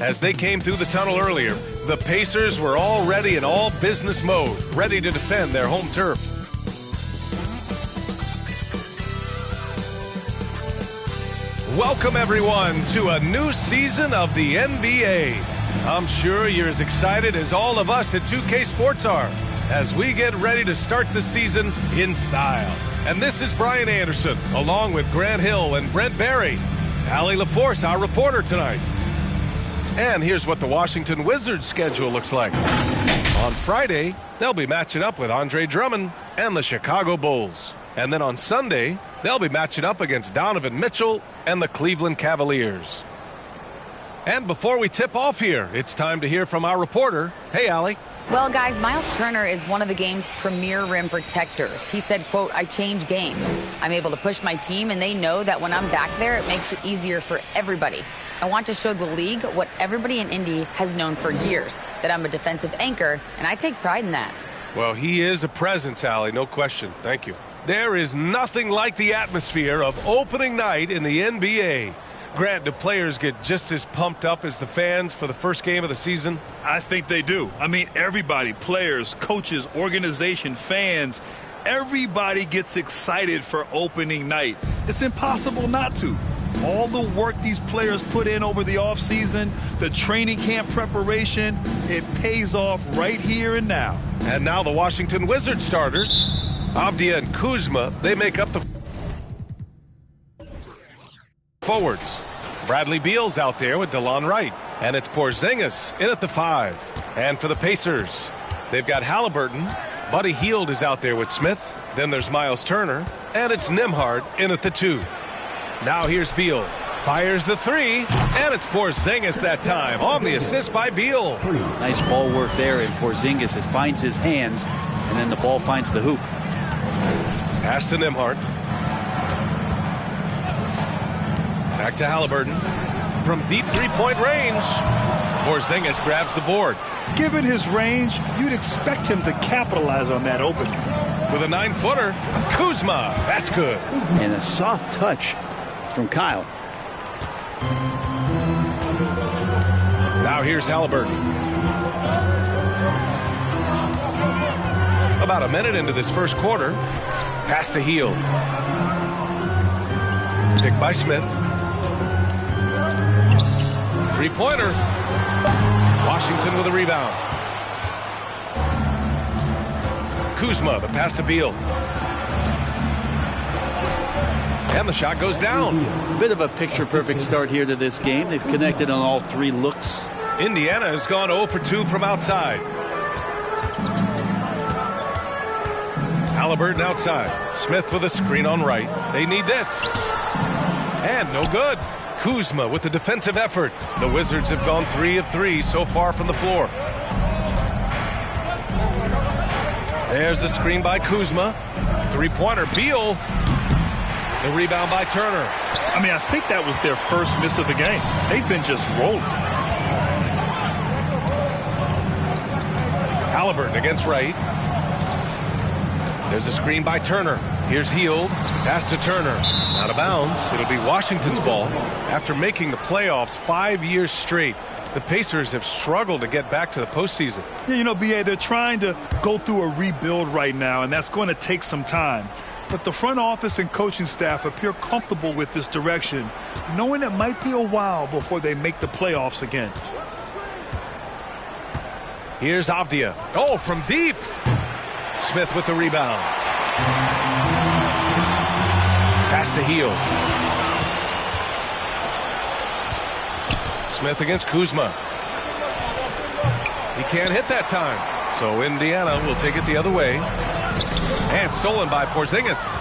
As they came through the tunnel earlier, the Pacers were already in all business mode, ready to defend their home turf. Welcome, everyone, to a new season of the NBA. I'm sure you're as excited as all of us at 2K Sports are as we get ready to start the season in style. And this is Brian Anderson, along with Grant Hill and Brent Barry. Allie LaForce, our reporter tonight. And here's what the Washington Wizards schedule looks like. On Friday, they'll be matching up with Andre Drummond and the Chicago Bulls. And then on Sunday, they'll be matching up against Donovan Mitchell and the Cleveland Cavaliers. And before we tip off here, it's time to hear from our reporter. Hey, Allie. Well, guys, Miles Turner is one of the game's premier rim protectors. He said, quote, "I change games. I'm able to push my team, and they know that when I'm back there, it makes it easier for everybody. I want to show the league what everybody in Indy has known for years, that I'm a defensive anchor, and I take pride in that." Well, he is a presence, Allie, no question. Thank you. There is nothing like the atmosphere of opening night in the NBA. Grant, do players get just as pumped up as the fans for the first game of the season? I think they do. I mean, everybody, players, coaches, organization, fans, everybody gets excited for opening night. It's impossible not to. All the work these players put in over the offseason, the training camp preparation, it pays off right here and now. And now the Washington Wizards starters, Avdia and Kuzma, they make up the forwards. Bradley Beal's out there with DeLon Wright. And it's Porzingis in at the 5. And for the Pacers, they've got Halliburton. Buddy Hield is out there with Smith. Then there's Miles Turner. And it's Nembhard in at the 2. Now here's Beal. Fires the 3. And it's Porzingis that time on the assist by Beal. Nice ball work there, and Porzingis, it finds his hands, and then the ball finds the hoop. Pass to Nembhard. Back to Halliburton. From deep three-point range, Porzingis grabs the board. Given his range, you'd expect him to capitalize on that opening. With a 9-footer, Kuzma. That's good. And a soft touch from Kyle. Now here's Halliburton. About a minute into this first quarter. Pass to Hield. Picked by Smith. Three-pointer. Washington with a rebound. Kuzma, the pass to Beal. And the shot goes down. Bit of a picture-perfect start here to this game. They've connected on all 3 looks. Indiana has gone 0 for 2 from outside. Halliburton outside. Smith with a screen on right. They need this. And no good. Kuzma with the defensive effort. The Wizards have gone 3 of 3 so far from the floor. There's the screen by Kuzma. Three-pointer. Beal. The rebound by Turner. I mean, I think that was their first miss of the game. They've been just rolling. Halliburton against Wright. There's a screen by Turner. Here's Hield. Pass to Turner. Out of bounds. It'll be Washington's ball. After making the playoffs 5 years straight, the Pacers have struggled to get back to the postseason. Yeah, you know, B.A., they're trying to go through a rebuild right now, and that's going to take some time. But the front office and coaching staff appear comfortable with this direction, knowing it might be a while before they make the playoffs again. Here's Avdia. Oh, from deep. Smith with the rebound. Pass to Hield. Smith against Kuzma. He can't hit that time. So Indiana will take it the other way. And stolen by Porzingis.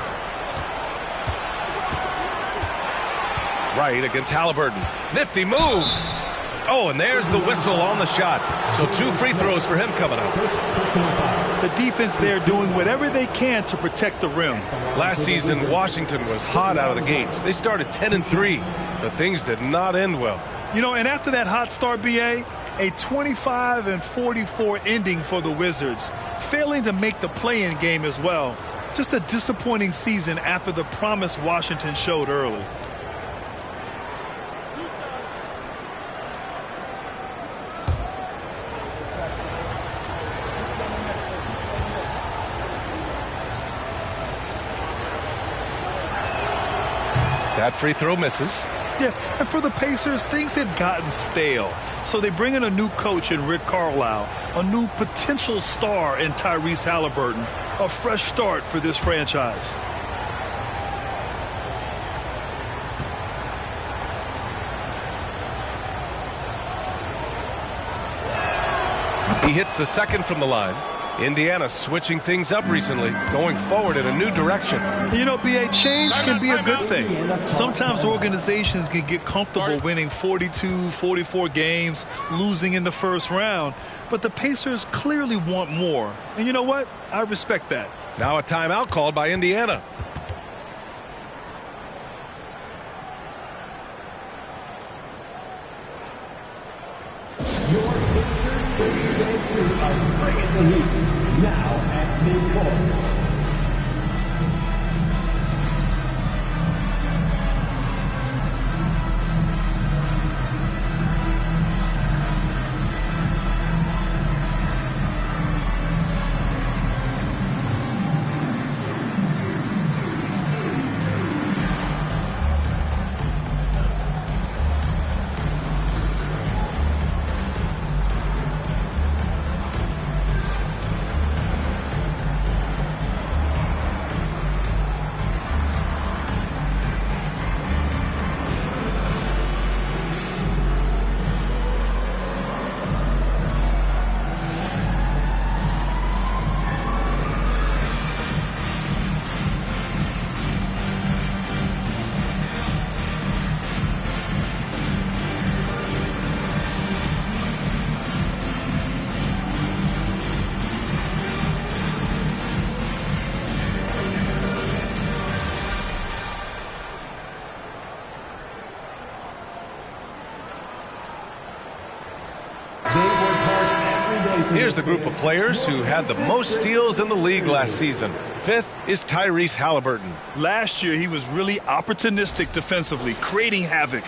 Right against Halliburton. Nifty move. Oh, and there's the whistle on the shot. So 2 free throws for him coming up. The defense there doing whatever they can to protect the rim. Last season, Washington was hot out of the gates. They started 10-3, but things did not end well. You know, and after that hot start, B.A., a 25-44 ending for the Wizards, failing to make the play-in game as well. Just a disappointing season after the promise Washington showed early. That free throw misses. Yeah, and for the Pacers, things had gotten stale. So they bring in a new coach in Rick Carlisle, a new potential star in Tyrese Halliburton, a fresh start for this franchise. He hits the second from the line. Indiana switching things up recently, going forward in a new direction. You know, B.A., change can be a good thing. Sometimes organizations can get comfortable winning 42, 44 games, losing in the first round. But the Pacers clearly want more. And you know what? I respect that. Now a timeout called by Indiana. Now at midcourt. Here's the group of players who had the most steals in the league last season. Fifth is Tyrese Halliburton. Last year, he was really opportunistic defensively, creating havoc.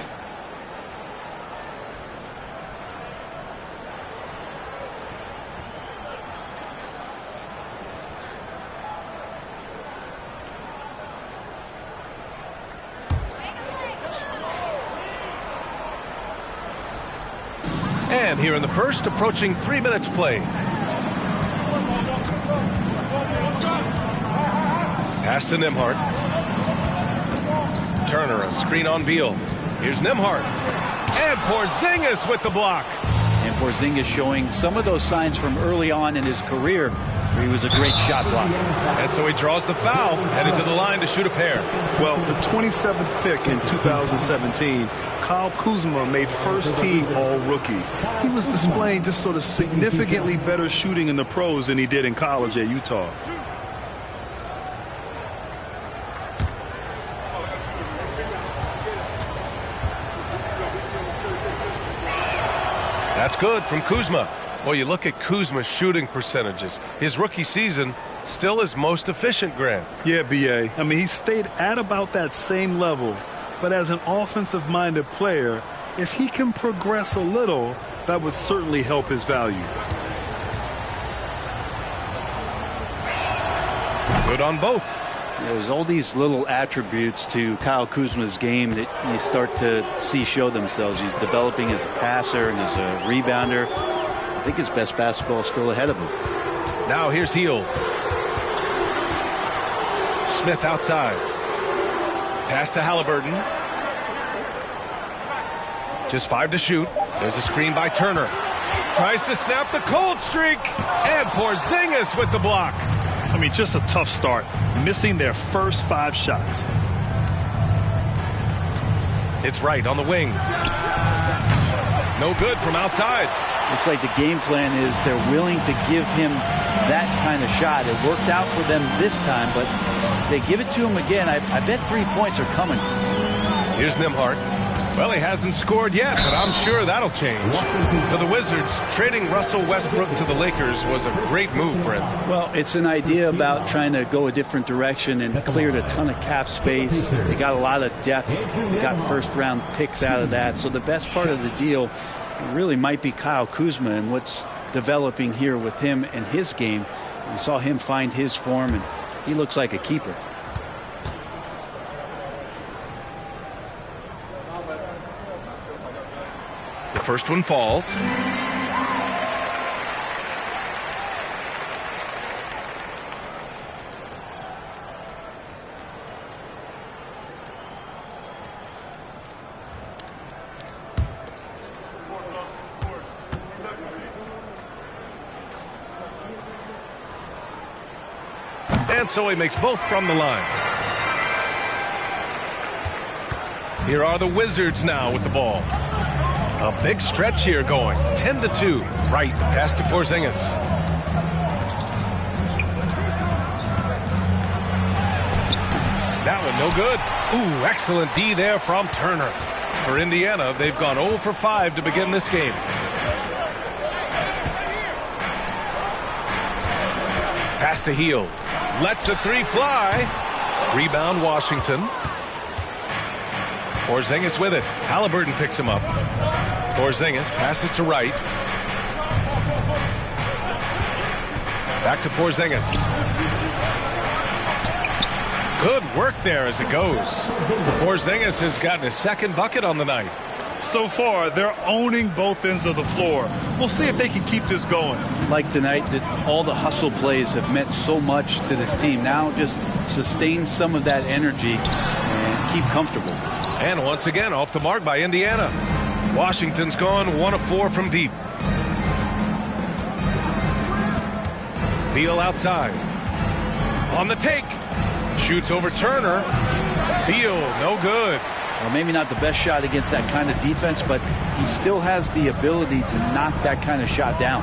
And here in the first, approaching 3 minutes played. Pass to Nembhard. Turner, a screen on Beal. Here's Nembhard. And Porzingis with the block. And Porzingis showing some of those signs from early on in his career where he was a great shot blocker. And so he draws the foul, headed to the line to shoot a pair. Well, the 27th pick in 2017, Kyle Kuzma made first team all-rookie. He was displaying just sort of significantly better shooting in the pros than he did in college at Utah. That's good from Kuzma. Well, you look at Kuzma's shooting percentages. His rookie season, still his most efficient, Grant. Yeah, B.A. I mean, he stayed at about that same level. But as an offensive-minded player, if he can progress a little, that would certainly help his value. Good on both. There's all these little attributes to Kyle Kuzma's game that you start to see show themselves. He's developing as a passer and as a rebounder. I think his best basketball is still ahead of him. Now here's Hield. Smith outside. Pass to Halliburton. Just 5 to shoot. There's a screen by Turner. Tries to snap the cold streak. And Porzingis with the block. I mean, just a tough start. Missing their first 5 shots. It's right on the wing. No good from outside. Looks like the game plan is they're willing to give him that kind of shot. It worked out for them this time, but if they give it to him again, I bet 3 points are coming. Here's Nembhard. Well, he hasn't scored yet, but I'm sure that'll change. For the Wizards, trading Russell Westbrook to the Lakers was a great move, Brent. Well, it's an idea about trying to go a different direction and cleared a ton of cap space. They got a lot of depth. They got first-round picks out of that. So the best part of the deal really might be Kyle Kuzma and what's developing here with him and his game. We saw him find his form, and he looks like a keeper. First one falls. And so he makes both from the line. Here are the Wizards now with the ball. A big stretch here going. 10-2. Right, the pass to Porzingis. That one no good. Ooh, excellent D there from Turner. For Indiana, they've gone 0 for 5 to begin this game. Pass to Hield. Lets the three fly. Rebound Washington. Porzingis with it. Halliburton picks him up. Porzingis passes to Wright. Back to Porzingis. Good work there as it goes. Porzingis has gotten his second bucket on the night. So far, they're owning both ends of the floor. We'll see if they can keep this going. Like tonight, that all the hustle plays have meant so much to this team. Now just sustain some of that energy and keep comfortable. And once again, off the mark by Indiana. Washington's gone 1 of 4 from deep. Beal outside. On the take. Shoots over Turner. Beal, no good. Well, maybe not the best shot against that kind of defense, but he still has the ability to knock that kind of shot down.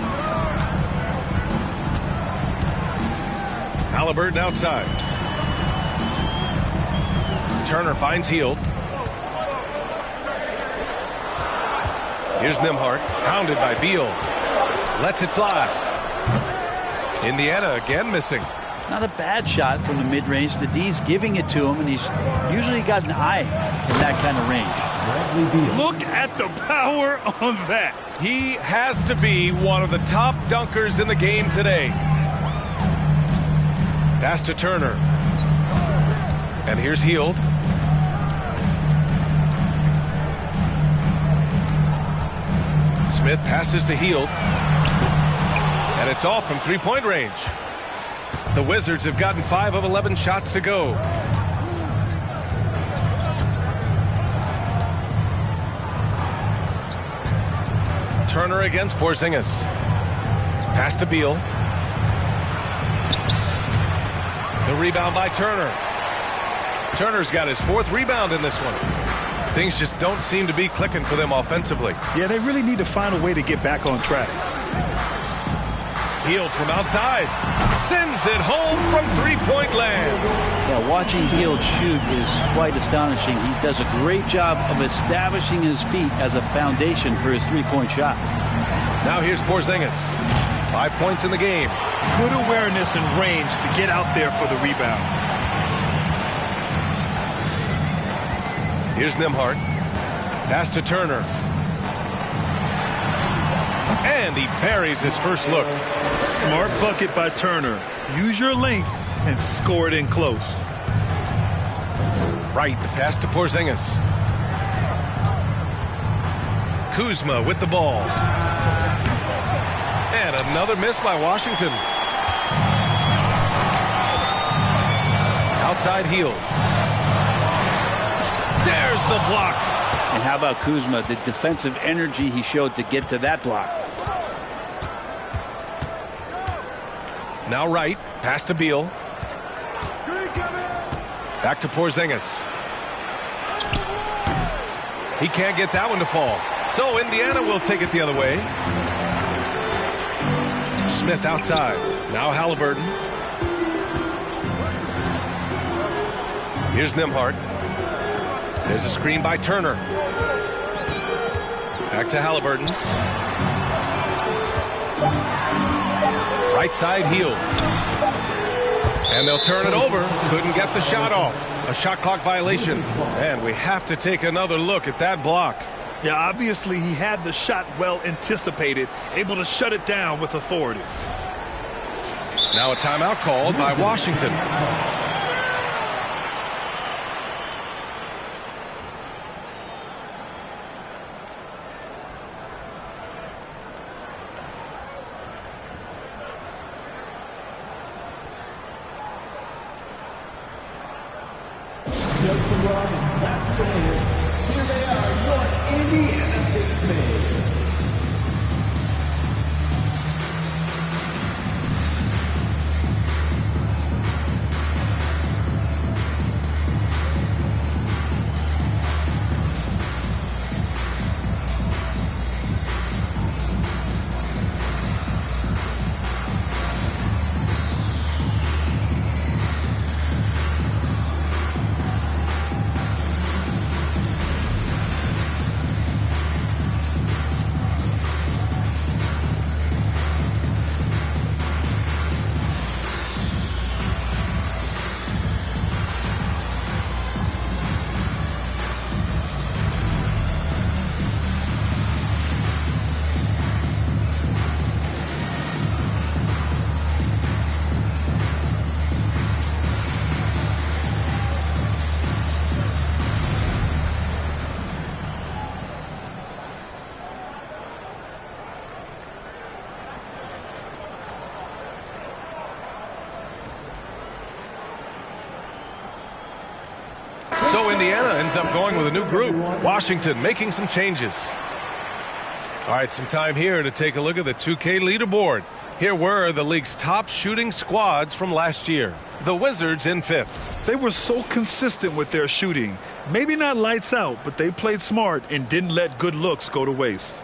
Halliburton outside. Turner finds Hield. Here's Nembhard, pounded by Beal. Lets it fly. Indiana again missing. Not a bad shot from the mid-range. The D's giving it to him, and he's usually got an eye in that kind of range. Look at the power on that. He has to be one of the top dunkers in the game today. Pass to Turner. And here's Hield. Smith passes to Hield. And it's off from three-point range. The Wizards have gotten 5 of 11 shots to go. Turner against Porzingis. Pass to Beal. The rebound by Turner. Turner's got his 4th rebound in this one. Things just don't seem to be clicking for them offensively. Yeah, they really need to find a way to get back on track. Hield from outside. Sends it home from three-point land. Yeah, watching Hield shoot is quite astonishing. He does a great job of establishing his feet as a foundation for his three-point shot. Now here's Porzingis. 5 points in the game. Good awareness and range to get out there for the rebound. Here's Nembhard. Pass to Turner. And he buries his first look. Smart bucket by Turner. Use your length and score it in close. Right, the pass to Porzingis. Kuzma with the ball. And another miss by Washington. Outside Hield. There's the block. And how about Kuzma, the defensive energy he showed to get to that block. Now Wright, pass to Beal. Back to Porzingis. He can't get that one to fall. So Indiana will take it the other way. Smith outside. Now Halliburton. Here's Nembhard. There's a screen by Turner. Back to Halliburton. Right side Hield. And they'll turn it over. Couldn't get the shot off. A shot clock violation. And we have to take another look at that block. Yeah, obviously he had the shot well anticipated, able to shut it down with authority. Now a timeout called by Washington. Here they are, your Indiana Pacers. So Indiana ends up going with a new group. Washington making some changes. All right, some time here to take a look at the 2K leaderboard. Here were the league's top shooting squads from last year. The Wizards in 5th. They were so consistent with their shooting. Maybe not lights out, but they played smart and didn't let good looks go to waste.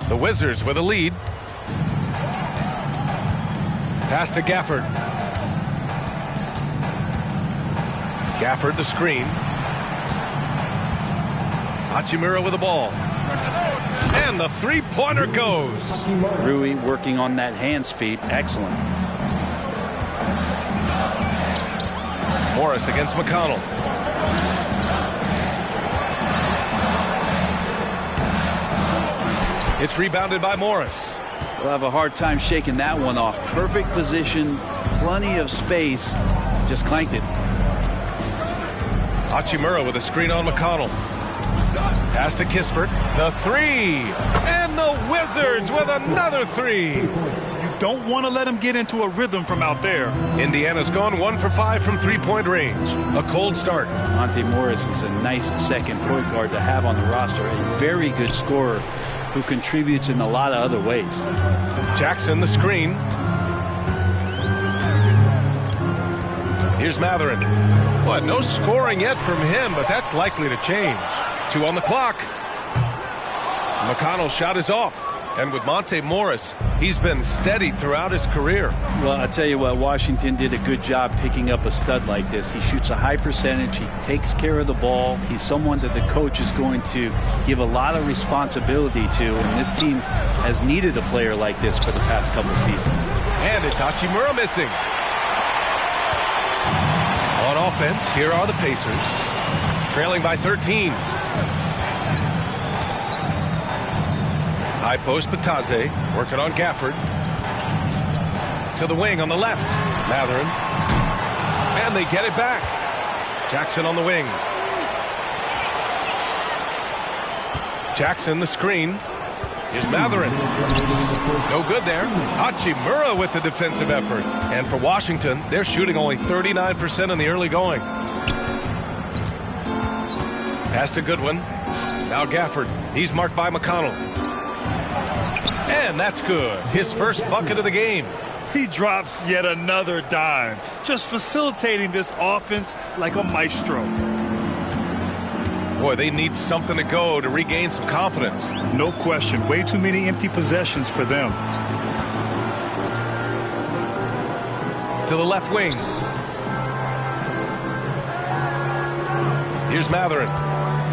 The Wizards with a lead. Pass to Gafford. Gafford the screen. Hachimura with the ball. And the three-pointer goes. Rui working on that hand speed. Excellent. Morris against McConnell. It's rebounded by Morris. We'll have a hard time shaking that one off. Perfect position, plenty of space. Just clanked it. Hachimura with a screen on McConnell. Pass to Kispert. The three. And the Wizards with another three. You don't want to let them get into a rhythm from out there. Indiana's gone 1 for 5 from three-point range. A cold start. Monte Morris is a nice second point guard to have on the roster. A very good scorer who contributes in a lot of other ways. Jackson the screen. Here's Mathurin. What, no scoring yet from him, but that's likely to change. 2 on the clock. McConnell's shot is off. And with Monte Morris, he's been steady throughout his career. Well, I'll tell you what, Washington did a good job picking up a stud like this. He shoots a high percentage. He takes care of the ball. He's someone that the coach is going to give a lot of responsibility to. And this team has needed a player like this for the past couple seasons. And it's Hachimura missing. On offense, here are the Pacers. Trailing by 13. High post, Bataze working on Gafford. To the wing on the left. Mathurin. And they get it back. Jackson on the wing. Jackson the screen. Here's Mathurin. No good there. Hachimura with the defensive effort. And for Washington, they're shooting only 39% in the early going. Pass to Goodwin. Now Gafford. He's marked by McConnell. And that's good. His first bucket of the game. He drops yet another dime, just facilitating this offense like a maestro. Boy, they need something to go to regain some confidence. No question. Way too many empty possessions for them. To the left wing. Here's Mathurin.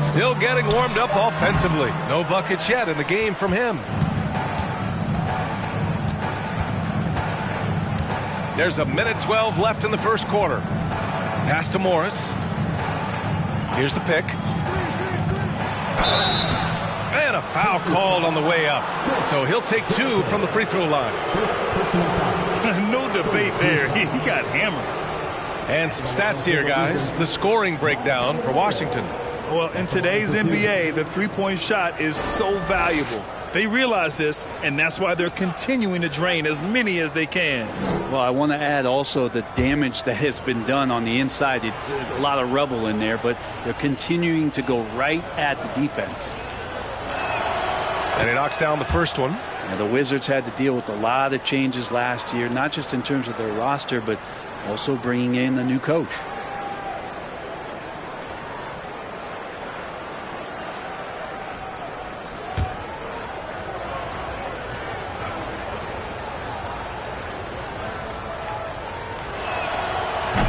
Still getting warmed up offensively. No buckets yet in the game from him. There's a minute 12 left in the first quarter. Pass to Morris. Here's the pick. And a foul called on the way up. So he'll take 2 from the free throw line. No debate there. He got hammered. And some stats here, guys. The scoring breakdown for Washington. Well, in today's NBA, the three-point shot is so valuable. They realize this, and that's why they're continuing to drain as many as they can. Well, I want to add also the damage that has been done on the inside. It's a lot of rubble in there, but they're continuing to go right at the defense. And he knocks down the first one. And the Wizards had to deal with a lot of changes last year, not just in terms of their roster, but also bringing in a new coach.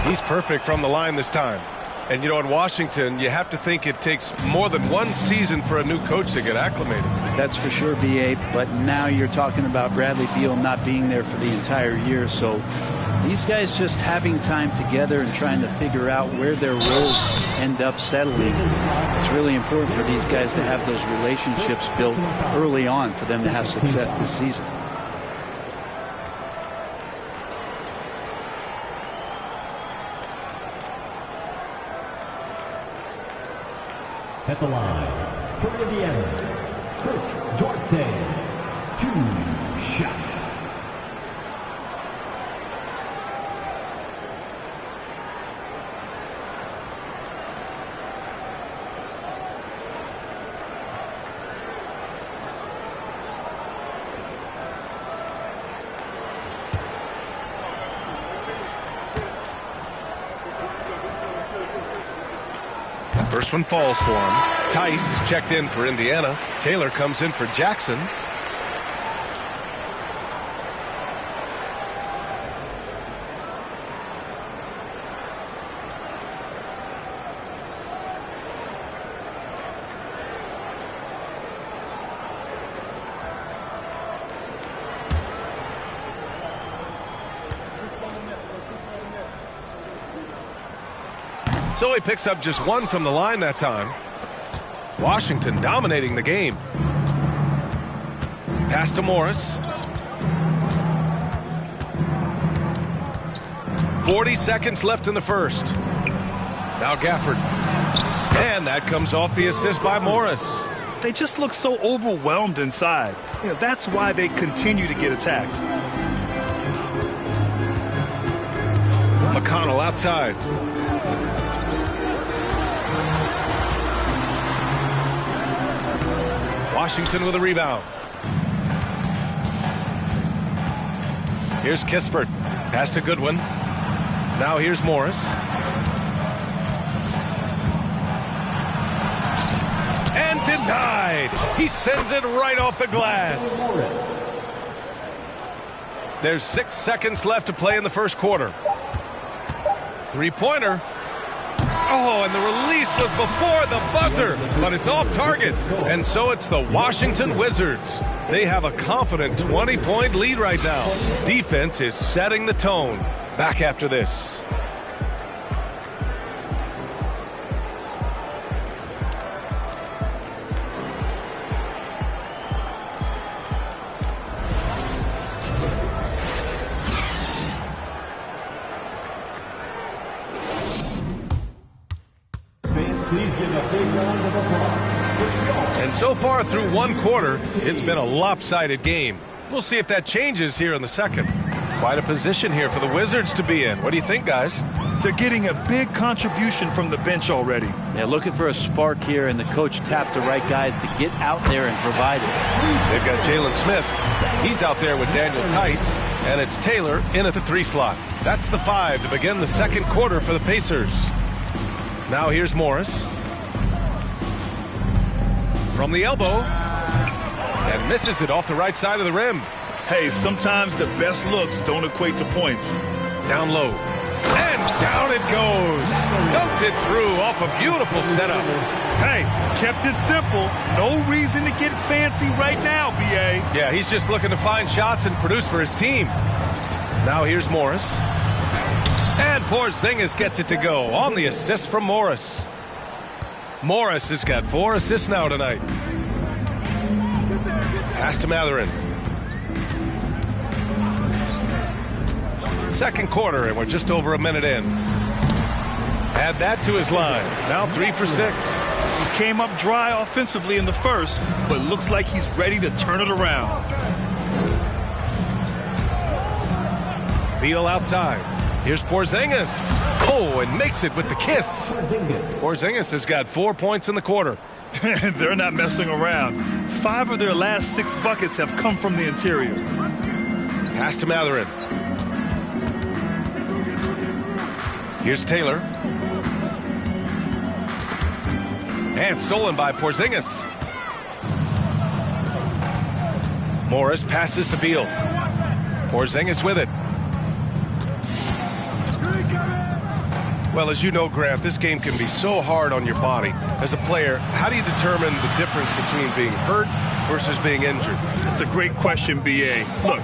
He's perfect from the line this time. And, you know, in Washington, you have to think it takes more than one season for a new coach to get acclimated. That's for sure, B.A., but now you're talking about Bradley Beal not being there for the entire year. So these guys just having time together and trying to figure out where their roles end up settling. It's really important for these guys to have those relationships built early on for them to have success this season. At the line, for Indiana, Chris Duarte, 2 shots. First one falls for him. Tice is checked in for Indiana. Taylor comes in for Jackson. So he picks up just one from the line that time. Washington dominating the game. Pass to Morris. 40 seconds left in the first. Now Gafford. And that comes off the assist by Morris. They just look so overwhelmed inside. You know, that's why they continue to get attacked. McConnell outside. Washington with a rebound. Here's Kispert. Pass to Goodwin. Now here's Morris. And denied. He sends it right off the glass. There's 6 seconds left to play in the first quarter. Three-pointer. Oh, and the release was before the buzzer, but it's off target. And so it's the Washington Wizards. They have a confident 20-point lead right now. Defense is setting the tone. Back after this. Please give a big round of applause. And so far through one quarter, it's been a lopsided game. We'll see if that changes here in the second. Quite a position here for the Wizards to be in. What do you think, guys? They're getting a big contribution from the bench already. Yeah, looking for a spark here, and the coach tapped the right guys to get out there and provide it. They've got Jalen Smith. He's out there with Daniel Tice, and it's Taylor in at the 3 slot. That's the 5 to begin the second quarter for the Pacers. Now here's Morris. From the elbow. And misses it off the right side of the rim. Hey, sometimes the best looks don't equate to points. Down low. And down it goes. Dumped it through off a beautiful setup. Hey, kept it simple. No reason to get fancy right now, B.A. Yeah, he's just looking to find shots and produce for his team. Now here's Morris. And Porzingis gets it to go on the assist from Morris. Morris has got 4 assists now tonight. Pass to Mathurin. Second quarter, and we're just over a minute in. Add that to his line. Now 3 for 6. came up dry offensively in the first, but looks like he's ready to turn it around. Beal outside. Here's Porzingis. Oh, and makes it with the kiss. Porzingis has got 4 points in the quarter. They're not messing around. 5 of their last 6 buckets have come from the interior. Pass to Mathurin. Here's Taylor. And stolen by Porzingis. Morris passes to Beal. Porzingis with it. Well, as you know, Grant, this game can be so hard on your body. As a player, how do you determine the difference between being hurt versus being injured? That's a great question, B.A. Look,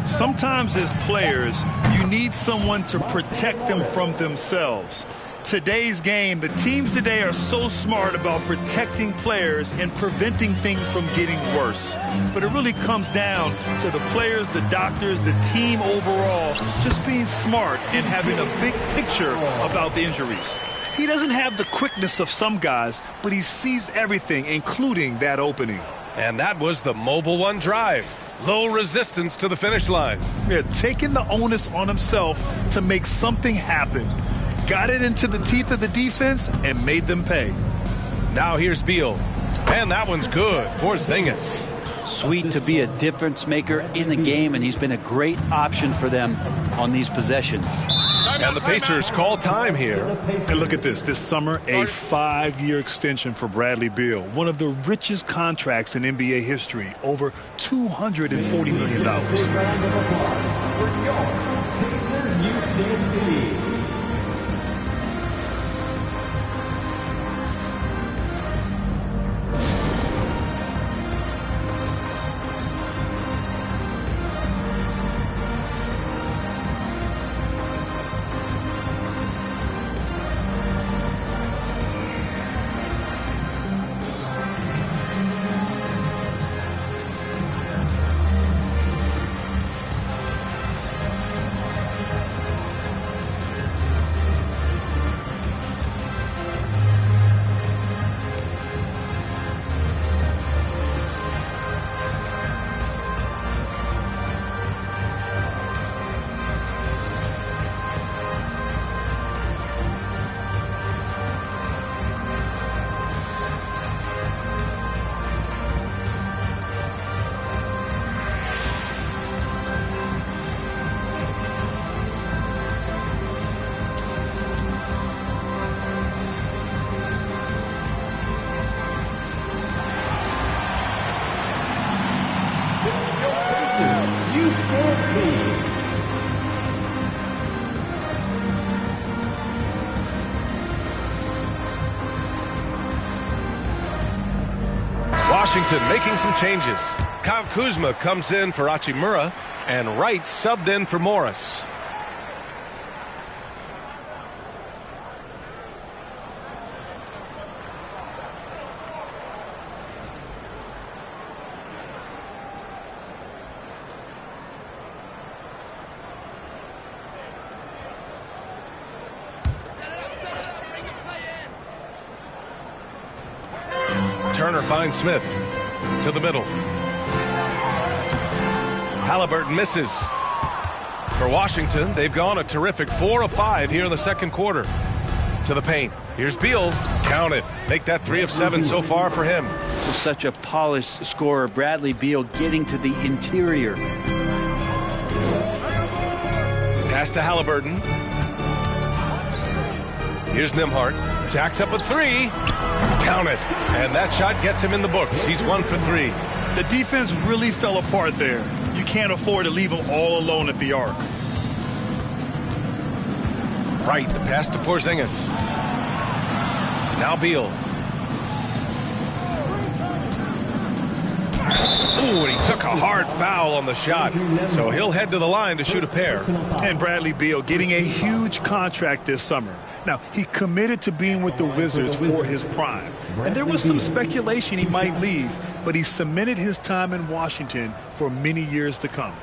sometimes as players, you need someone to protect them from themselves. Today's game, the teams today are so smart about protecting players and preventing things from getting worse. But it really comes down to the players, the doctors, the team overall, just being smart and having a big picture about the injuries. He doesn't have the quickness of some guys, but he sees everything, including that opening. And that was the Mobile One drive. Low resistance to the finish line. Yeah, taking the onus on himself to make something happen. Got it into the teeth of the defense and made them pay. Now here's Beal. And that one's good. Porzingis. Sweet to be a difference maker in the game, and he's been a great option for them on these possessions. And the Pacers call time here. And look at this. This summer, a 5-year extension for Bradley Beal. One of the richest contracts in NBA history. Over $240 million. Washington making some changes. Kyle Kuzma comes in for Hachimura, and Wright subbed in for Morris. Turner finds Smith to the middle. Halliburton misses. For Washington, they've gone a terrific 4 of 5 here in the second quarter. To the paint. Here's Beal. Count it. Make that 3 of 7 so far for him. Such a polished scorer. Bradley Beal getting to the interior. Pass to Halliburton. Here's Nembhard. Jacks up a 3. Count it. And that shot gets him in the books. He's 1 for 3. The defense really fell apart there. You can't afford to leave him all alone at the arc. Right, the pass to Porzingis. Now Beal. Ooh, and he took a hard foul on the shot. So he'll head to the line to shoot a pair. And Bradley Beal getting a huge contract this summer. Now, he committed to being with the Wizards for his prime. And there was some speculation he might leave, but he cemented his time in Washington for many years to come.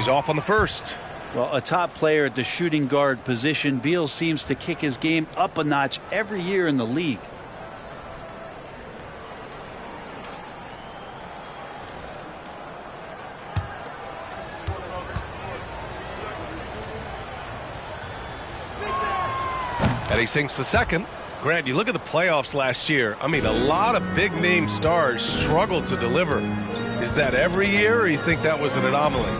He's off on the first. Well, a top player at the shooting guard position, Beal seems to kick his game up a notch every year in the league. And he sinks the second. Grant, you look at the playoffs last year. I mean, a lot of big-name stars struggled to deliver. Is that every year, or you think that was an anomaly?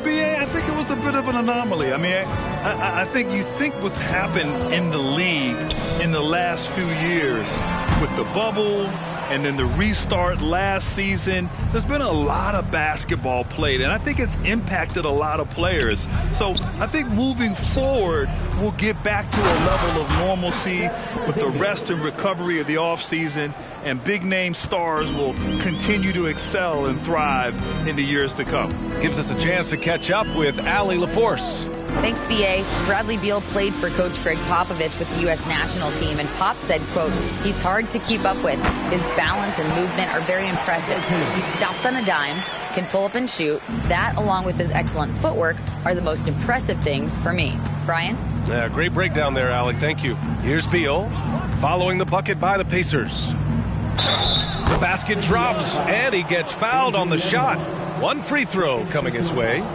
B.A., I think it was a bit of an anomaly. I mean, I think you think what's happened in the league in the last few years with the bubble and then the restart last season, there's been a lot of basketball played, and I think it's impacted a lot of players. So I think moving forward, we'll get back to a level of normalcy with the rest and recovery of the offseason, and big-name stars will continue to excel and thrive in the years to come. Gives us a chance to catch up with Allie LaForce. Thanks, B.A. Bradley Beal played for Coach Greg Popovich with the U.S. national team, and Pop said, quote, he's hard to keep up with. His balance and movement are very impressive. He stops on a dime, can pull up and shoot. That, along with his excellent footwork, are the most impressive things for me. Brian? Yeah, great breakdown there, Allie. Thank you. Here's Beal, following the bucket by the Pacers. The basket drops, and he gets fouled on the shot. One free throw coming his way.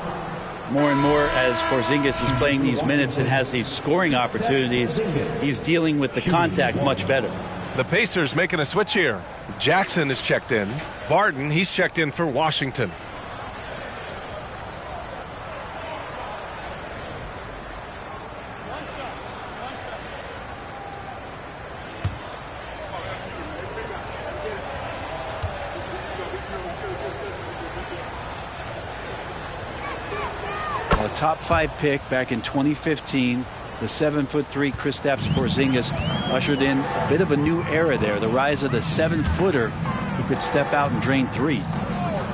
More and more as Porzingis is playing these minutes and has these scoring opportunities, he's dealing with the contact much better. The Pacers making a switch here. Jackson is checked in. Barton, he's checked in for Washington. A top 5 pick back in 2015. The 7'3" Kristaps Porzingis ushered in a bit of a new era there. The rise of the 7-footer who could step out and drain threes.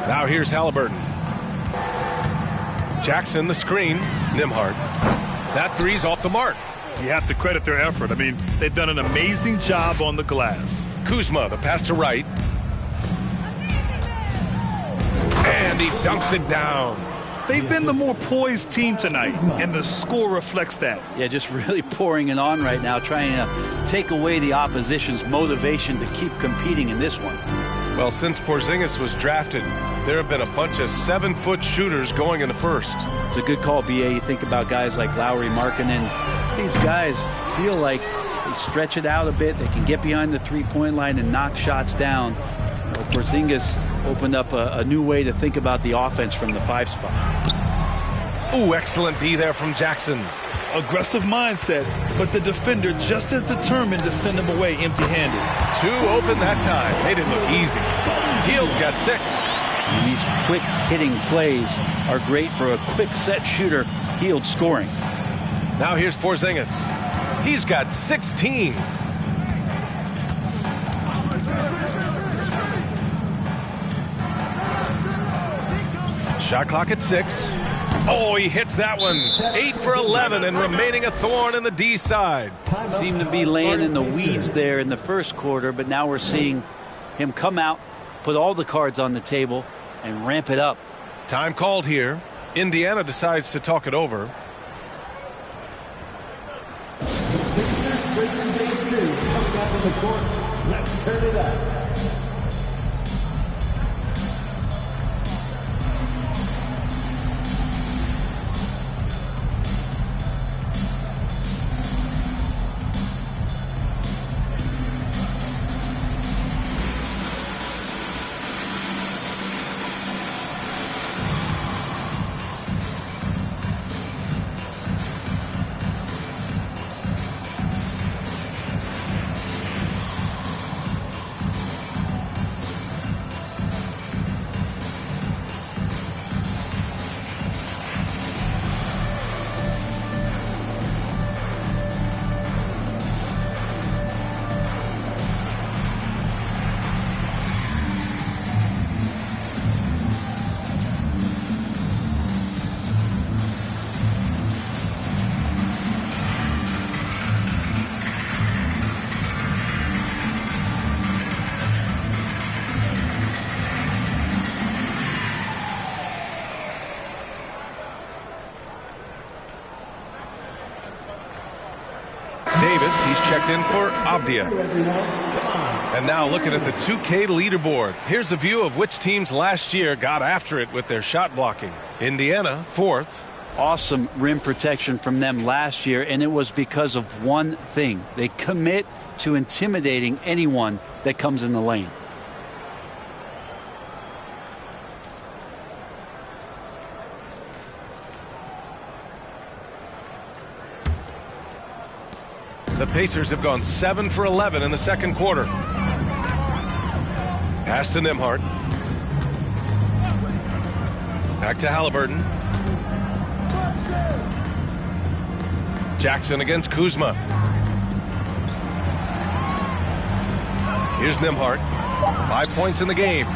Now here's Halliburton. Jackson, the screen. Nembhard. That three's off the mark. You have to credit their effort. I mean, they've done an amazing job on the glass. Kuzma, the pass to Wright. And he dunks it down. They've been the more poised team tonight, and the score reflects that. Yeah, just really pouring it on right now, trying to take away the opposition's motivation to keep competing in this one. Well, since Porzingis was drafted, there have been a bunch of 7-foot shooters going in the first. It's a good call, B.A. You think about guys like Lauri Markkanen. These guys feel like they stretch it out a bit. They can get behind the three-point line and knock shots down. Well, Porzingis opened up a new way to think about the offense from the 5 spot. Ooh, excellent D there from Jackson. Aggressive mindset, but the defender just as determined to send him away empty-handed. 2 open that time. Made it look easy. Hield's got 6. And these quick hitting plays are great for a quick set shooter. Hield scoring. Now here's Porzingis. He's got 16. Shot clock at 6. Oh, he hits that one. 8 for 11 and remaining a thorn in the D side. Seemed to be laying in the weeds there in the first quarter, but now we're seeing him come out, put all the cards on the table, and ramp it up. Time called here. Indiana decides to talk it over. Let's turn it up. He's checked in for Abdia. And now looking at the 2K leaderboard. Here's a view of which teams last year got after it with their shot blocking. Indiana, 4th. Awesome rim protection from them last year, and it was because of one thing. They commit to intimidating anyone that comes in the lane. The Pacers have gone 7 for 11 in the second quarter. Pass to Nembhard. Back to Halliburton. Jackson against Kuzma. Here's Nembhard. 5 points in the game.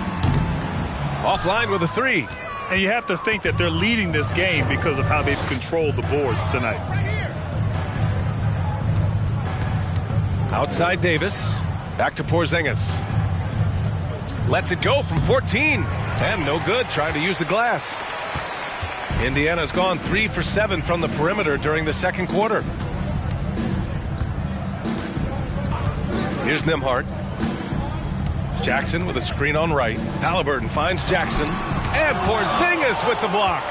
Offline with a 3. And you have to think that they're leading this game because of how they've controlled the boards tonight. Outside Davis. Back to Porzingis. Lets it go from 14. And no good, trying to use the glass. Indiana's gone 3 for 7 from the perimeter during the second quarter. Here's Nembhard. Jackson with a screen on right. Halliburton finds Jackson. And Porzingis with the block.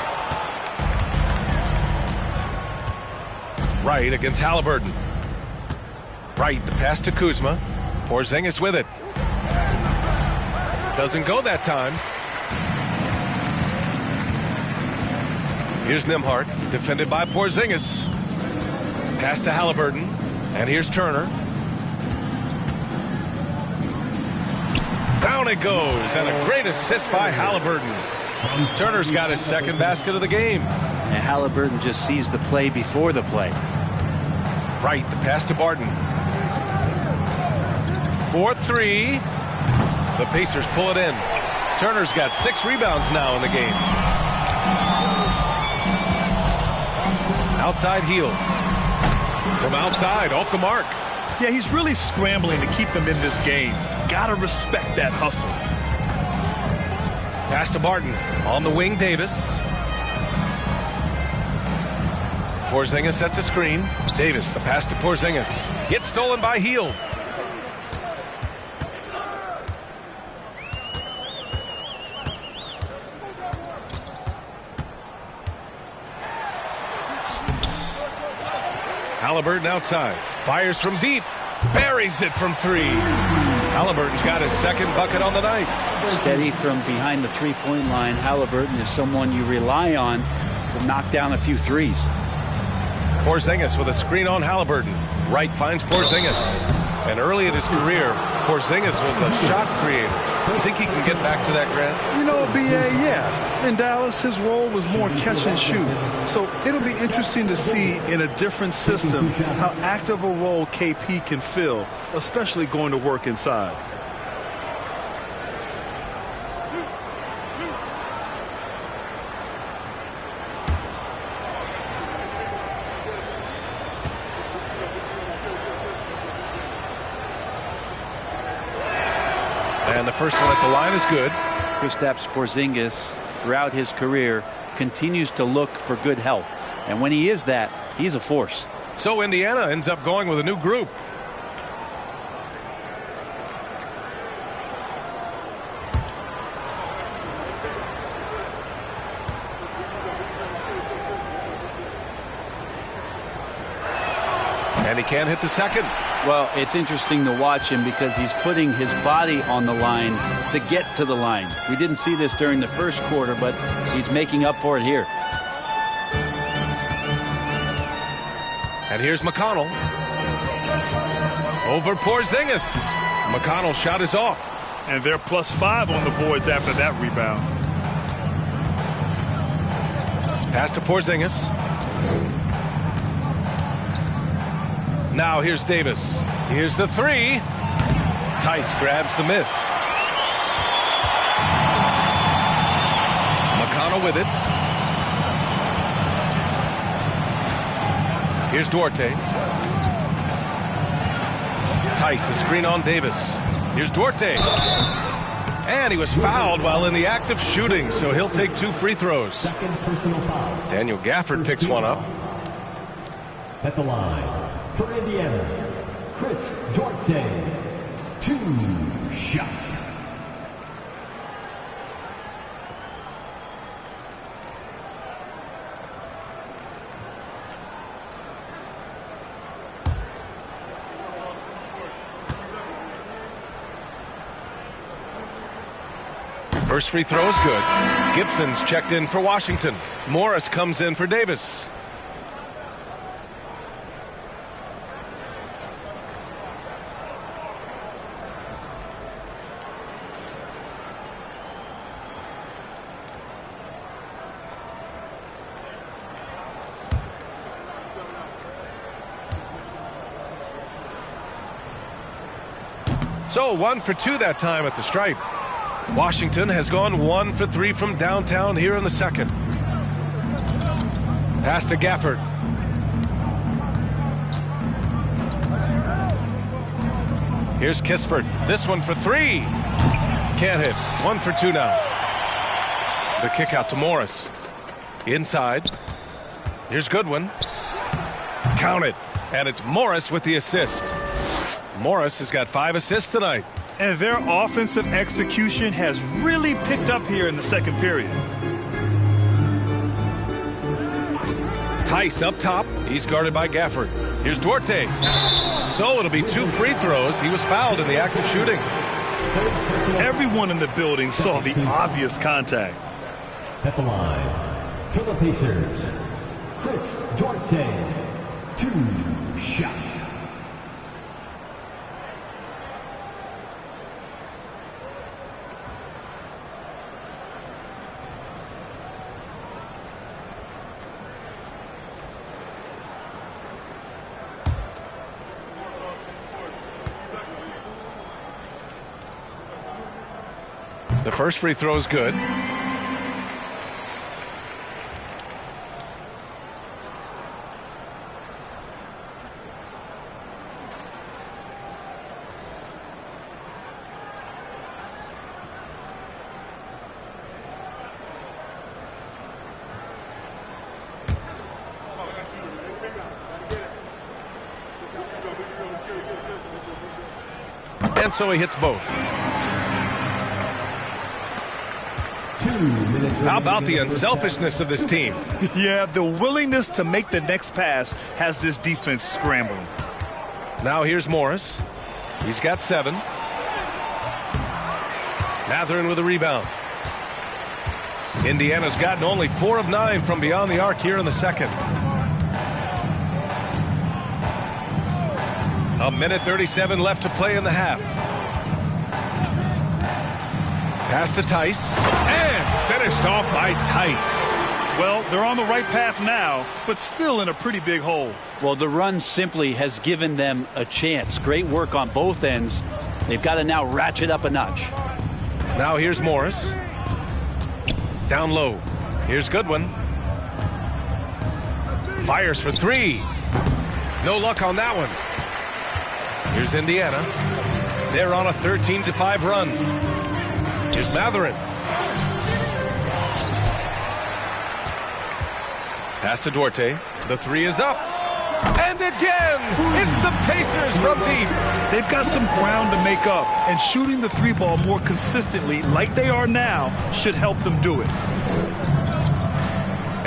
Wright against Halliburton. Wright, the pass to Kuzma. Porzingis with it. Doesn't go that time. Here's Nembhard, defended by Porzingis. Pass to Halliburton. And here's Turner. Down it goes, and a great assist by Halliburton. Turner's got his second basket of the game. And Halliburton just sees the play before the play. Wright, the pass to Barton. 4-3. The Pacers pull it in. Turner's got 6 rebounds now in the game. Outside heel. From outside, off the mark. Yeah, he's really scrambling to keep them in this game. Gotta respect that hustle. Pass to Barton. On the wing, Davis. Porzingis sets a screen. Davis, the pass to Porzingis. Gets stolen by Hield. Halliburton outside. Fires from deep. Buries it from 3. Halliburton's got his second bucket on the night. Steady from behind the three-point line. Halliburton is someone you rely on to knock down a few threes. Porzingis with a screen on Halliburton. Wright finds Porzingis. And early in his career, Porzingis was a shot creator. You think he can get back to that, Grant? You know, B.A., yeah. In Dallas, his role was more catch and shoot. So it'll be interesting to see in a different system how active a role KP can fill, especially going to work inside. And the first one at the line is good. Kristaps Porzingis, throughout his career, continues to look for good health. And when he is that, he's a force. So Indiana ends up going with a new group. And he can't hit the second. Well, it's interesting to watch him because he's putting his body on the line to get to the line. We didn't see this during the first quarter, but he's making up for it here. And here's McConnell. Over Porzingis. McConnell's shot is off. And they're +5 on the boards after that rebound. Pass to Porzingis. Now here's Davis. Here's the 3. Tice grabs the miss. McConnell with it. Here's Duarte. Tice, a screen on Davis. Here's Duarte. And he was fouled while in the act of shooting, so he'll take 2 free throws. Daniel Gafford picks one up. At the line for Indiana, Chris Duarte, 2 shots. First free throw is good. Gibson's checked in for Washington. Morris comes in for Davis. So 1 for 2 that time at the stripe. Washington has gone 1 for 3 from downtown here in the second. Pass to Gafford. Here's Kispert. This one for 3. Can't hit. 1 for 2 now. The kick out to Morris. Inside. Here's Goodwin. Count it. And it's Morris with the assist. Morris has got 5 assists tonight. And their offensive execution has really picked up here in the second period. Tice up top. He's guarded by Gafford. Here's Duarte. So it'll be 2 free throws. He was fouled in the act of shooting. Everyone in the building saw the obvious contact. At the line, for the Pacers, Chris Duarte, 2 shots. The first free throw is good. And so he hits both. How about the unselfishness of this team? Yeah, the willingness to make the next pass has this defense scrambling. Now here's Morris. He's got 7. Mathurin with a rebound. Indiana's gotten only 4 of 9 from beyond the arc here in the second. 1:37 left to play in the half. Pass to Tice. And finished off by Tice. Well, they're on the right path now, but still in a pretty big hole. Well, the run simply has given them a chance. Great work on both ends. They've got to now ratchet up a notch. Now here's Morris. Down low. Here's Goodwin. Fires for 3. No luck on that one. Here's Indiana. They're on a 13-5 run. Here's Mathurin. Pass to Duarte. The 3 is up. And again, it's the Pacers from deep. They've got some ground to make up, and shooting the 3 ball more consistently like they are now should help them do it.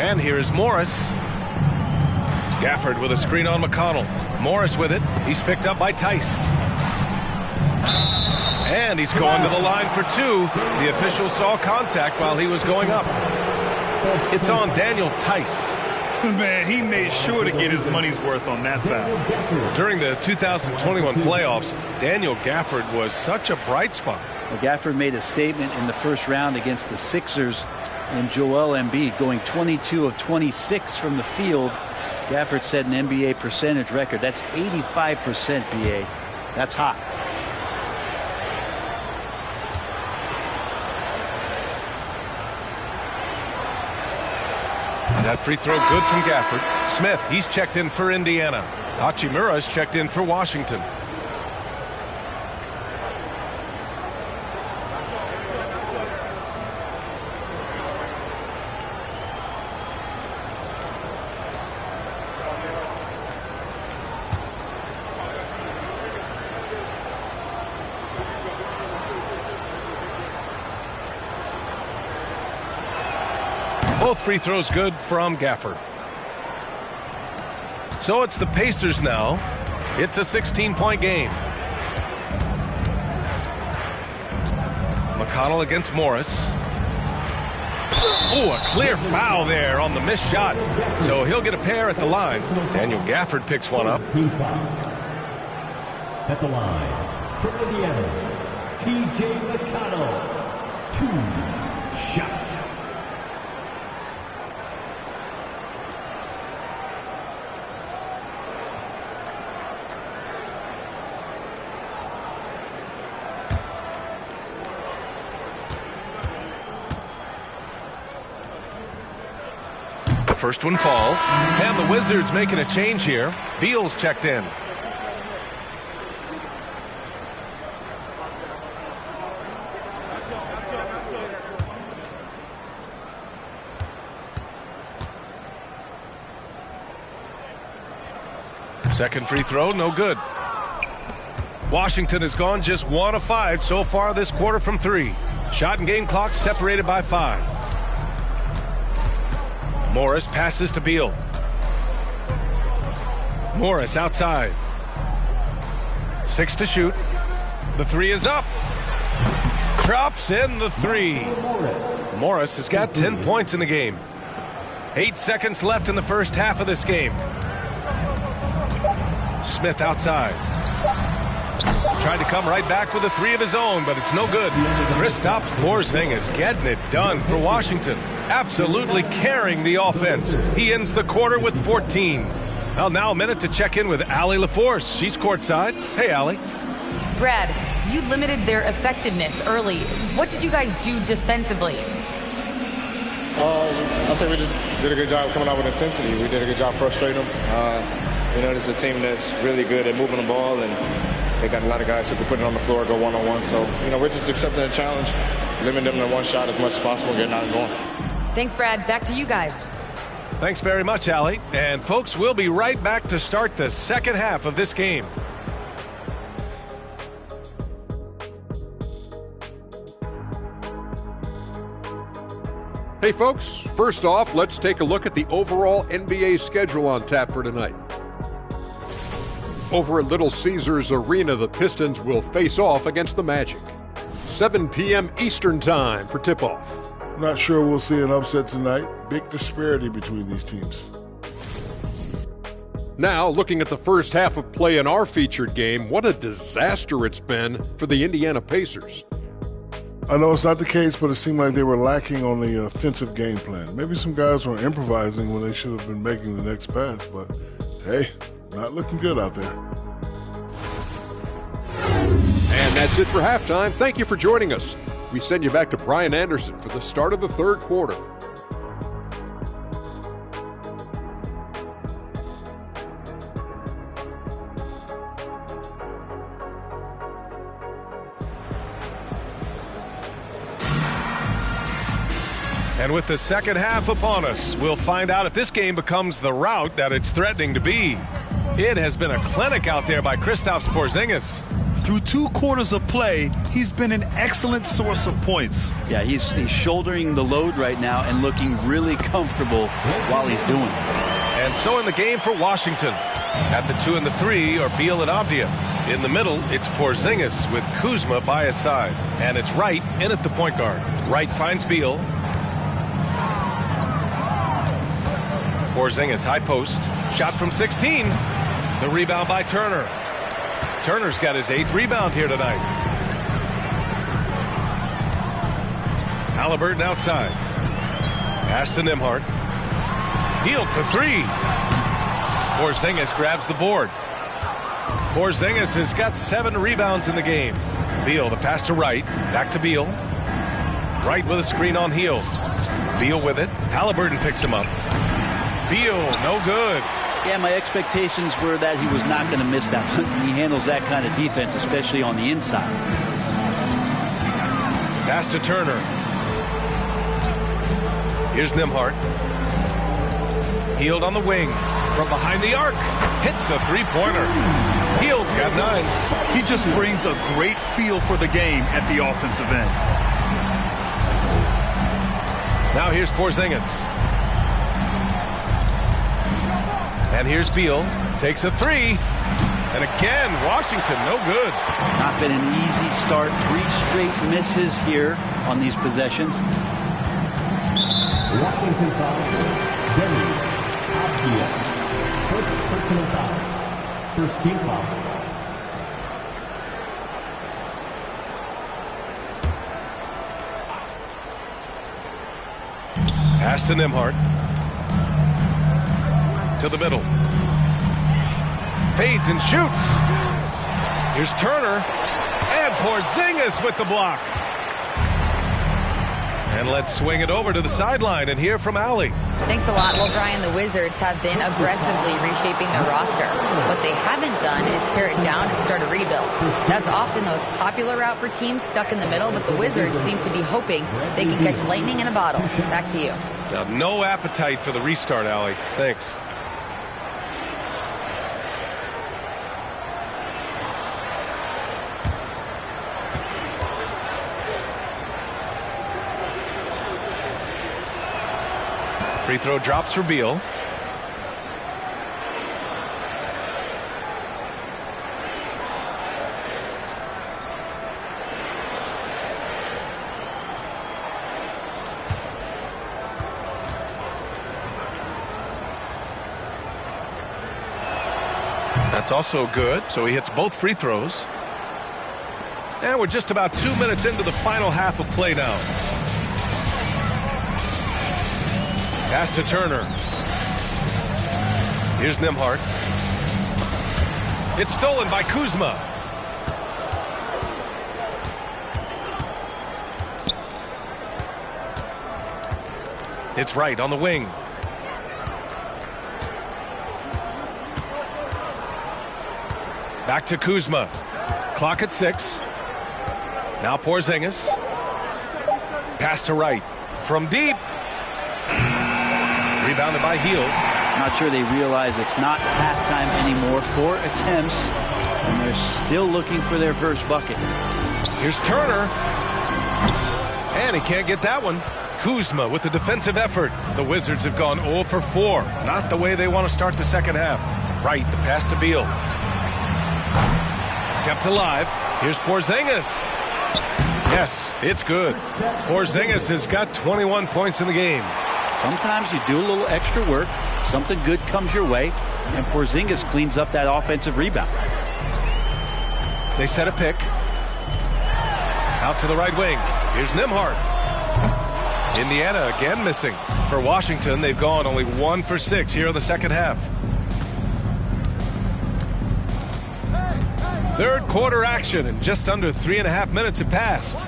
And here is Morris. Gafford with a screen on McConnell. Morris with it. He's picked up by Tice. And he's going to the line for 2. The official saw contact while he was going up. It's on Daniel Tice. Man, he made sure to get his money's worth on that foul. During the 2021 playoffs, Daniel Gafford was such a bright spot. Well, Gafford made a statement in the first round against the Sixers and Joel Embiid, going 22 of 26 from the field. Gafford set an NBA percentage record. That's 85%, BA. That's hot. That free throw good from Gafford. Smith, he's checked in for Indiana. Hachimura's checked in for Washington. Both free throws good from Gafford. So it's the Pacers now. It's a 16-point game. McConnell against Morris. Oh, a clear foul there on the missed shot. So he'll get a pair at the line. Daniel Gafford picks one up. At the line, from Indiana, T.J. McConnell, 2 shots. First one falls, and the Wizards making a change here. Beal's checked in. Second free throw, no good. Washington has gone just 1 of 5 so far this quarter from 3. Shot and game clock separated by 5. Morris passes to Beal. Morris outside. 6 to shoot. The 3 is up. Drops in the 3. Morris has got 10 points in the game. 8 seconds left in the first half of this game. Smith outside. Tried to come right back with a 3 of his own, but it's no good. Kristaps Porzingis getting it done for Washington. Absolutely carrying the offense. He ends the quarter with 14. Well, now a minute to check in with Allie LaForce. She's courtside. Hey, Allie. Brad, you limited their effectiveness early. What did you guys do defensively? I think we just did a good job coming out with intensity. We did a good job frustrating them. This is a team that's really good at moving the ball, and they got a lot of guys who can put it on the floor, go one-on-one. So, we're just accepting the challenge, limiting them to one shot as much as possible, getting out and going. Thanks, Brad. Back to you guys. Thanks very much, Allie. And, folks, we'll be right back to start the second half of this game. Hey, folks. First off, let's take a look at the overall NBA schedule on tap for tonight. Over at Little Caesars Arena, the Pistons will face off against the Magic. 7 p.m. Eastern Time for tip-off. Not sure we'll see an upset tonight. Big disparity between these teams. Now, looking at the first half of play in our featured game, what a disaster it's been for the Indiana Pacers. I know it's not the case, but it seemed like they were lacking on the offensive game plan. Maybe some guys were improvising when they should have been making the next pass, but hey, not looking good out there. And that's it for halftime. Thank you for joining us. We send you back to Brian Anderson for the start of the third quarter. And with the second half upon us, we'll find out if this game becomes the rout that it's threatening to be. It has been a clinic out there by Kristaps Porzingis. Through 2 quarters of play, he's been an excellent source of points. Yeah, he's shouldering the load right now and looking really comfortable while he's doing it. And so in the game for Washington. At the 2 and the 3 are Beal and Avdija. In the middle, it's Porzingis with Kuzma by his side. And it's Wright in at the point guard. Wright finds Beal. Porzingis high post. Shot from 16. The rebound by Turner. Turner's got his 8th rebound here tonight. Haliburton outside. Pass to Nembhard. Hield for 3. Porzingis grabs the board. Porzingis has got 7 rebounds in the game. Beal, the pass to Wright. Back to Beal. Wright with a screen on Hield. Beal with it. Haliburton picks him up. Beal, no good. Yeah, my expectations were that he was not going to miss that one. He handles that kind of defense, especially on the inside. Pass to Turner. Here's Nembhard. Hield on the wing. From behind the arc. Hits a three-pointer. Hield's got 9. He just brings a great feel for the game at the offensive end. Now here's Porzingis. And here's Beal. Takes a three. And again, Washington, no good. Not been an easy start. 3 straight misses here on these possessions. Washington foul. Demi Avdija. First personal foul. First team foul. Pass to Nembhard. To the middle. Fades and shoots. Here's Turner. And Porzingis with the block. And let's swing it over to the sideline and hear from Allie. Thanks a lot. Well, Brian, the Wizards have been aggressively reshaping their roster. What they haven't done is tear it down and start a rebuild. That's often the most popular route for teams stuck in the middle, but the Wizards seem to be hoping they can catch lightning in a bottle. Back to you. Now, no appetite for the restart, Allie. Thanks. Free throw drops for Beal. That's also good, so he hits both free throws. And we're just about 2 minutes into the final half of play now. Pass to Turner. Here's Nembhard. It's stolen by Kuzma. It's right on the wing. Back to Kuzma. Clock at 6. Now Porzingis. Pass to right. From deep. Rebounded by Hield. Not sure they realize it's not halftime anymore. 4 attempts, and they're still looking for their first bucket. Here's Turner. And he can't get that one. Kuzma with the defensive effort. The Wizards have gone 0 for 4. Not the way they want to start the second half. Right, the pass to Beal. Kept alive. Here's Porzingis. Yes, it's good. Porzingis has got 21 points in the game. Sometimes you do a little extra work, something good comes your way, and Porzingis cleans up that offensive rebound. They set a pick. Out to the right wing. Here's Nembhard. Indiana again missing. For Washington, they've gone only 1 for 6 here in the second half. Third quarter action, and just under 3.5 minutes have passed.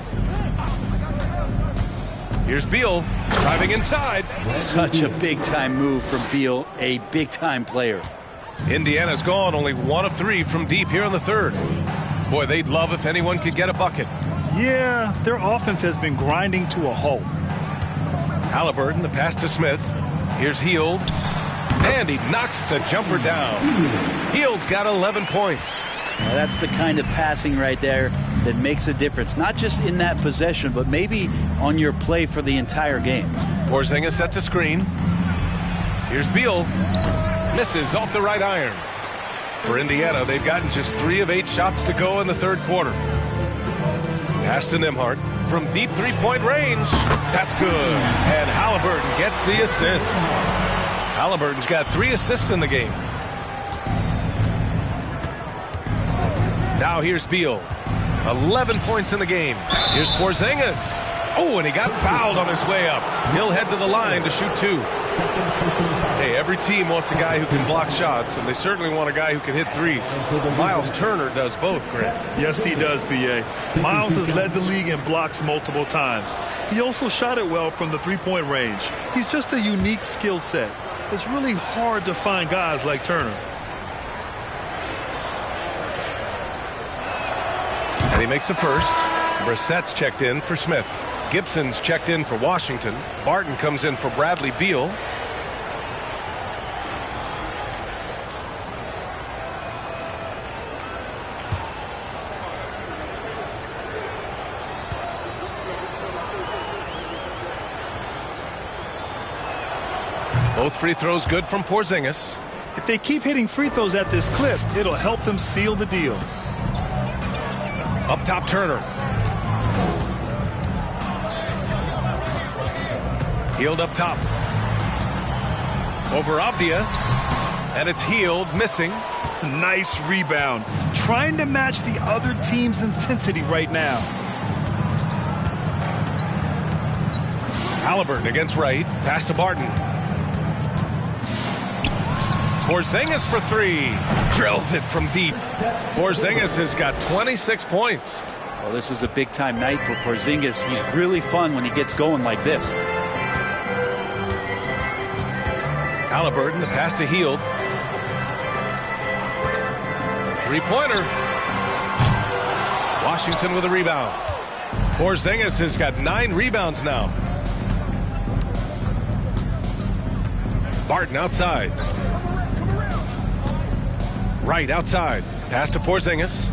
Here's Beal driving inside. Such a big-time move from Beal, a big-time player. Indiana's gone only 1 of 3 from deep here in the third. Boy, they'd love if anyone could get a bucket. Yeah, their offense has been grinding to a halt. Halliburton, the pass to Smith. Here's Hield. And he knocks the jumper down. Hield's got 11 points. Well, that's the kind of passing right there that makes a difference. Not just in that possession, but maybe on your play for the entire game. Porzingis sets a screen. Here's Beal. Misses off the right iron. For Indiana, they've gotten just 3 of 8 shots to go in the third quarter. Pass to Nembhard. From deep three-point range. That's good. And Halliburton gets the assist. Halliburton's got 3 assists in the game. Now here's Beal. 11 points in the game. Here's Porzingis. Oh, and he got fouled on his way up. He'll head to the line to shoot 2. Hey, every team wants a guy who can block shots, and they certainly want a guy who can hit threes. Miles Turner does both, Grant. Yes, he does, B.A. Miles has led the league in blocks multiple times. He also shot it well from the three-point range. He's just a unique skill set. It's really hard to find guys like Turner. And he makes a first. Brissett's checked in for Smith. Gibson's checked in for Washington. Barton comes in for Bradley Beal. Both free throws good from Porzingis. If they keep hitting free throws at this clip, it'll help them seal the deal. Up top, Turner. Healed up top. Over Avdia. And it's Healed, missing. Nice rebound. Trying to match the other team's intensity right now. Halliburton against Wright. Pass to Barton. Porzingis for three. Drills it from deep. Porzingis has got 26 points. Well, this is a big-time night for Porzingis. He's really fun when he gets going like this. Halliburton, the pass to Healed. Three-pointer. Washington with a rebound. Porzingis has got 9 rebounds now. Barton outside. Wright outside. Pass to Porzingis.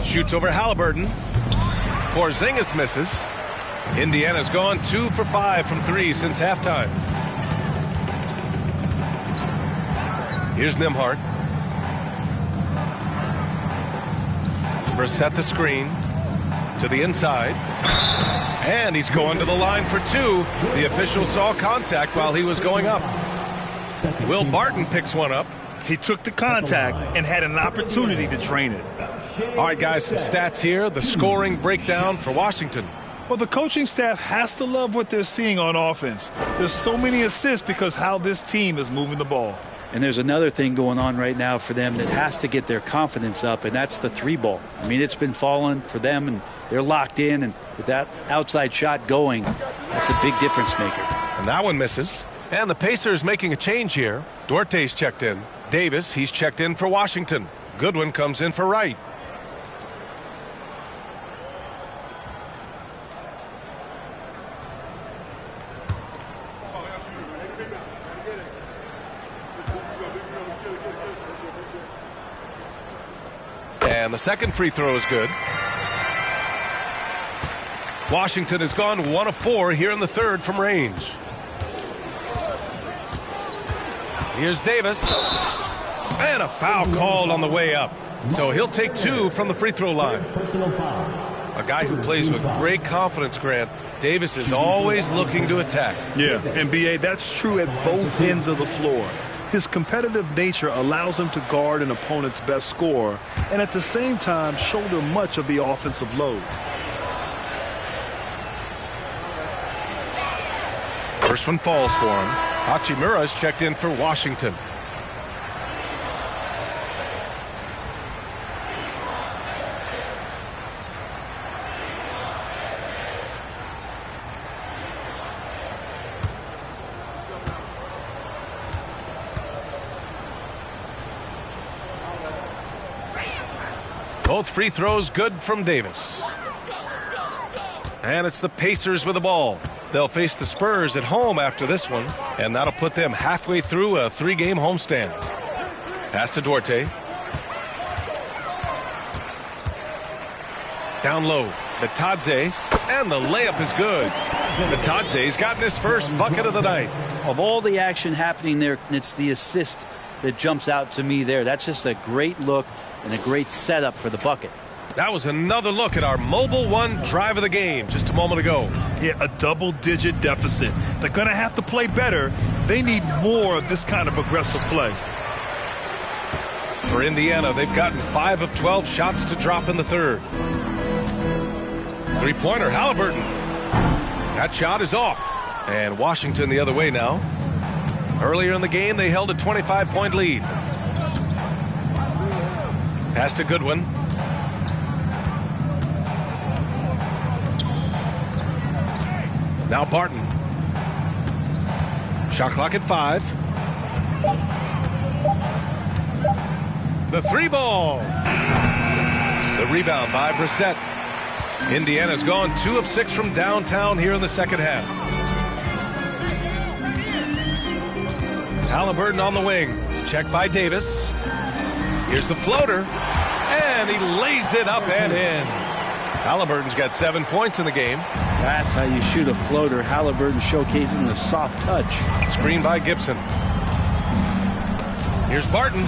Shoots over Halliburton. Porzingis misses. Indiana's gone 2 for 5 from 3 since halftime. Here's Nembhard. Brissett the screen to the inside. And he's going to the line for 2. The official saw contact while he was going up. Will Barton picks one up. He took the contact and had an opportunity to drain it. All right, guys, some stats here. The scoring breakdown for Washington. Well, the coaching staff has to love what they're seeing on offense. There's so many assists because how this team is moving the ball. And there's another thing going on right now for them that has to get their confidence up, and that's the 3-ball. I mean, it's been falling for them, and they're locked in, and with that outside shot going, that's a big difference maker. And that one misses. And the Pacers making a change here. Duarte's checked in. Davis, he's checked in for Washington. Goodwin comes in for Wright. And the second free throw is good. Washington has gone 1 of 4 here in the third from range. Here's Davis. And a foul called on the way up. So he'll take 2 from the free throw line. A guy who plays with great confidence, Grant. Davis is always looking to attack. Yeah, and B.A., that's true at both ends of the floor. His competitive nature allows him to guard an opponent's best scorer and at the same time shoulder much of the offensive load. First one falls for him. Hachimura's checked in for Washington. Both free throws good from Davis. And it's the Pacers with the ball. They'll face the Spurs at home after this one, and that'll put them halfway through a 3-game homestand. Pass to Duarte. Down low, Bitadze, and the layup is good. Bitadze's gotten his first bucket of the night. Of all the action happening there, it's the assist that jumps out to me there. That's just a great look and a great setup for the bucket. That was another look at our Mobile One drive of the game just a moment ago. Yeah, a double-digit deficit. They're going to have to play better. They need more of this kind of aggressive play. For Indiana, they've gotten 5 of 12 shots to drop in the third. Three-pointer, Halliburton. That shot is off. And Washington the other way now. Earlier in the game, they held a 25-point lead. Pass to Goodwin. Now Barton. Shot clock at 5. The 3-ball. The rebound by Brissett. Indiana's gone 2 of 6 from downtown here in the second half. Halliburton on the wing. Checked by Davis. Here's the floater. And he lays it up and in. Halliburton's got 7 points in the game. That's how you shoot a floater. Halliburton showcasing the soft touch. Screen by Gibson. Here's Barton.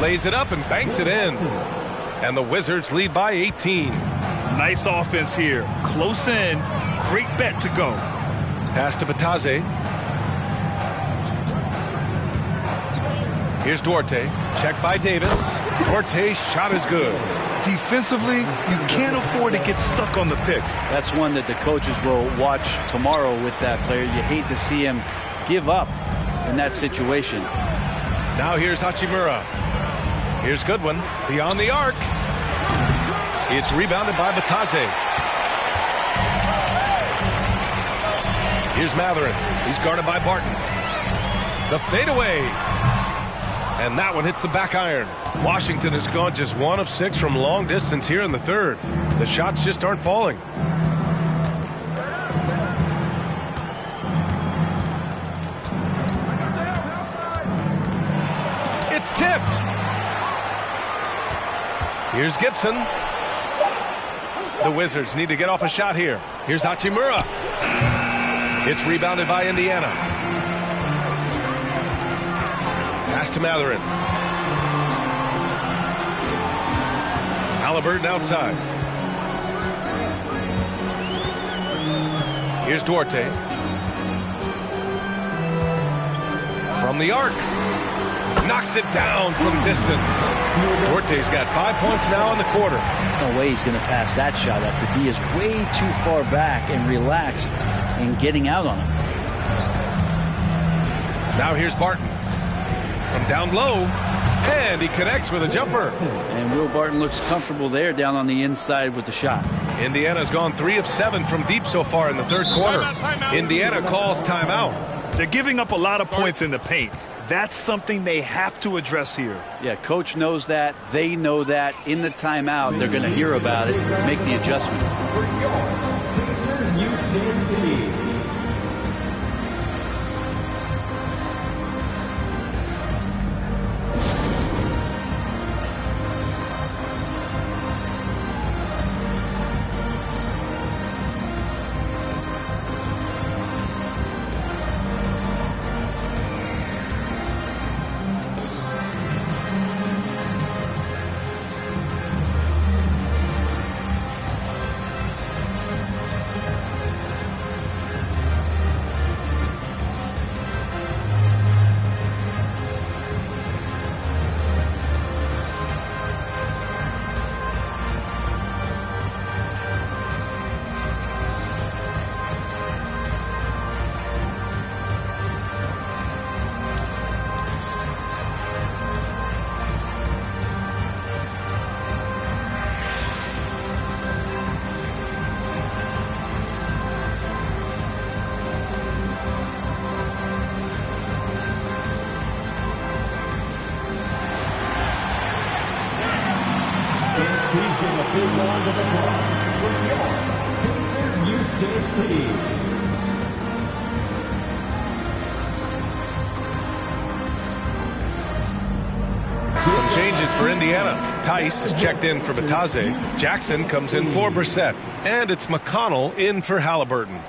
Lays it up and banks it in. And the Wizards lead by 18. Nice offense here. Close in. Great bet to go. Pass to Batadze. Here's Duarte. Check by Davis. Duarte's shot is good. Defensively, you can't afford to get stuck on the pick. That's one that the coaches will watch tomorrow with that player. You hate to see him give up in that situation. Now here's Hachimura. Here's Goodwin. Beyond the arc. It's rebounded by Batadze. Here's Mathurin. He's guarded by Barton. The fadeaway. And that one hits the back iron. Washington has gone just 1 of 6 from long distance here in the third. The shots just aren't falling. It's tipped. Here's Gibson. The Wizards need to get off a shot here. Here's Hachimura. It's rebounded by Indiana. Pass to Mathurin. Haliburton outside. Here's Duarte. From the arc. Knocks it down from distance. Duarte's got 5 points now in the quarter. No way he's going to pass that shot up. The D is way too far back and relaxed in getting out on him. Now here's Barton. From down low. And he connects with a jumper. And Will Barton looks comfortable there down on the inside with the shot. Indiana's gone 3 of 7 from deep so far in the third quarter. Timeout. Indiana calls timeout. They're giving up a lot of points in the paint. That's something they have to address here. Yeah, coach knows that. They know that. In the timeout, they're going to hear about it, make the adjustment. Please give a big round of applause for your Pacers Youth Dance Team. Some changes for Indiana. Tice is checked in for Batadze. Jackson comes in for Brissett. And it's McConnell in for Haliburton.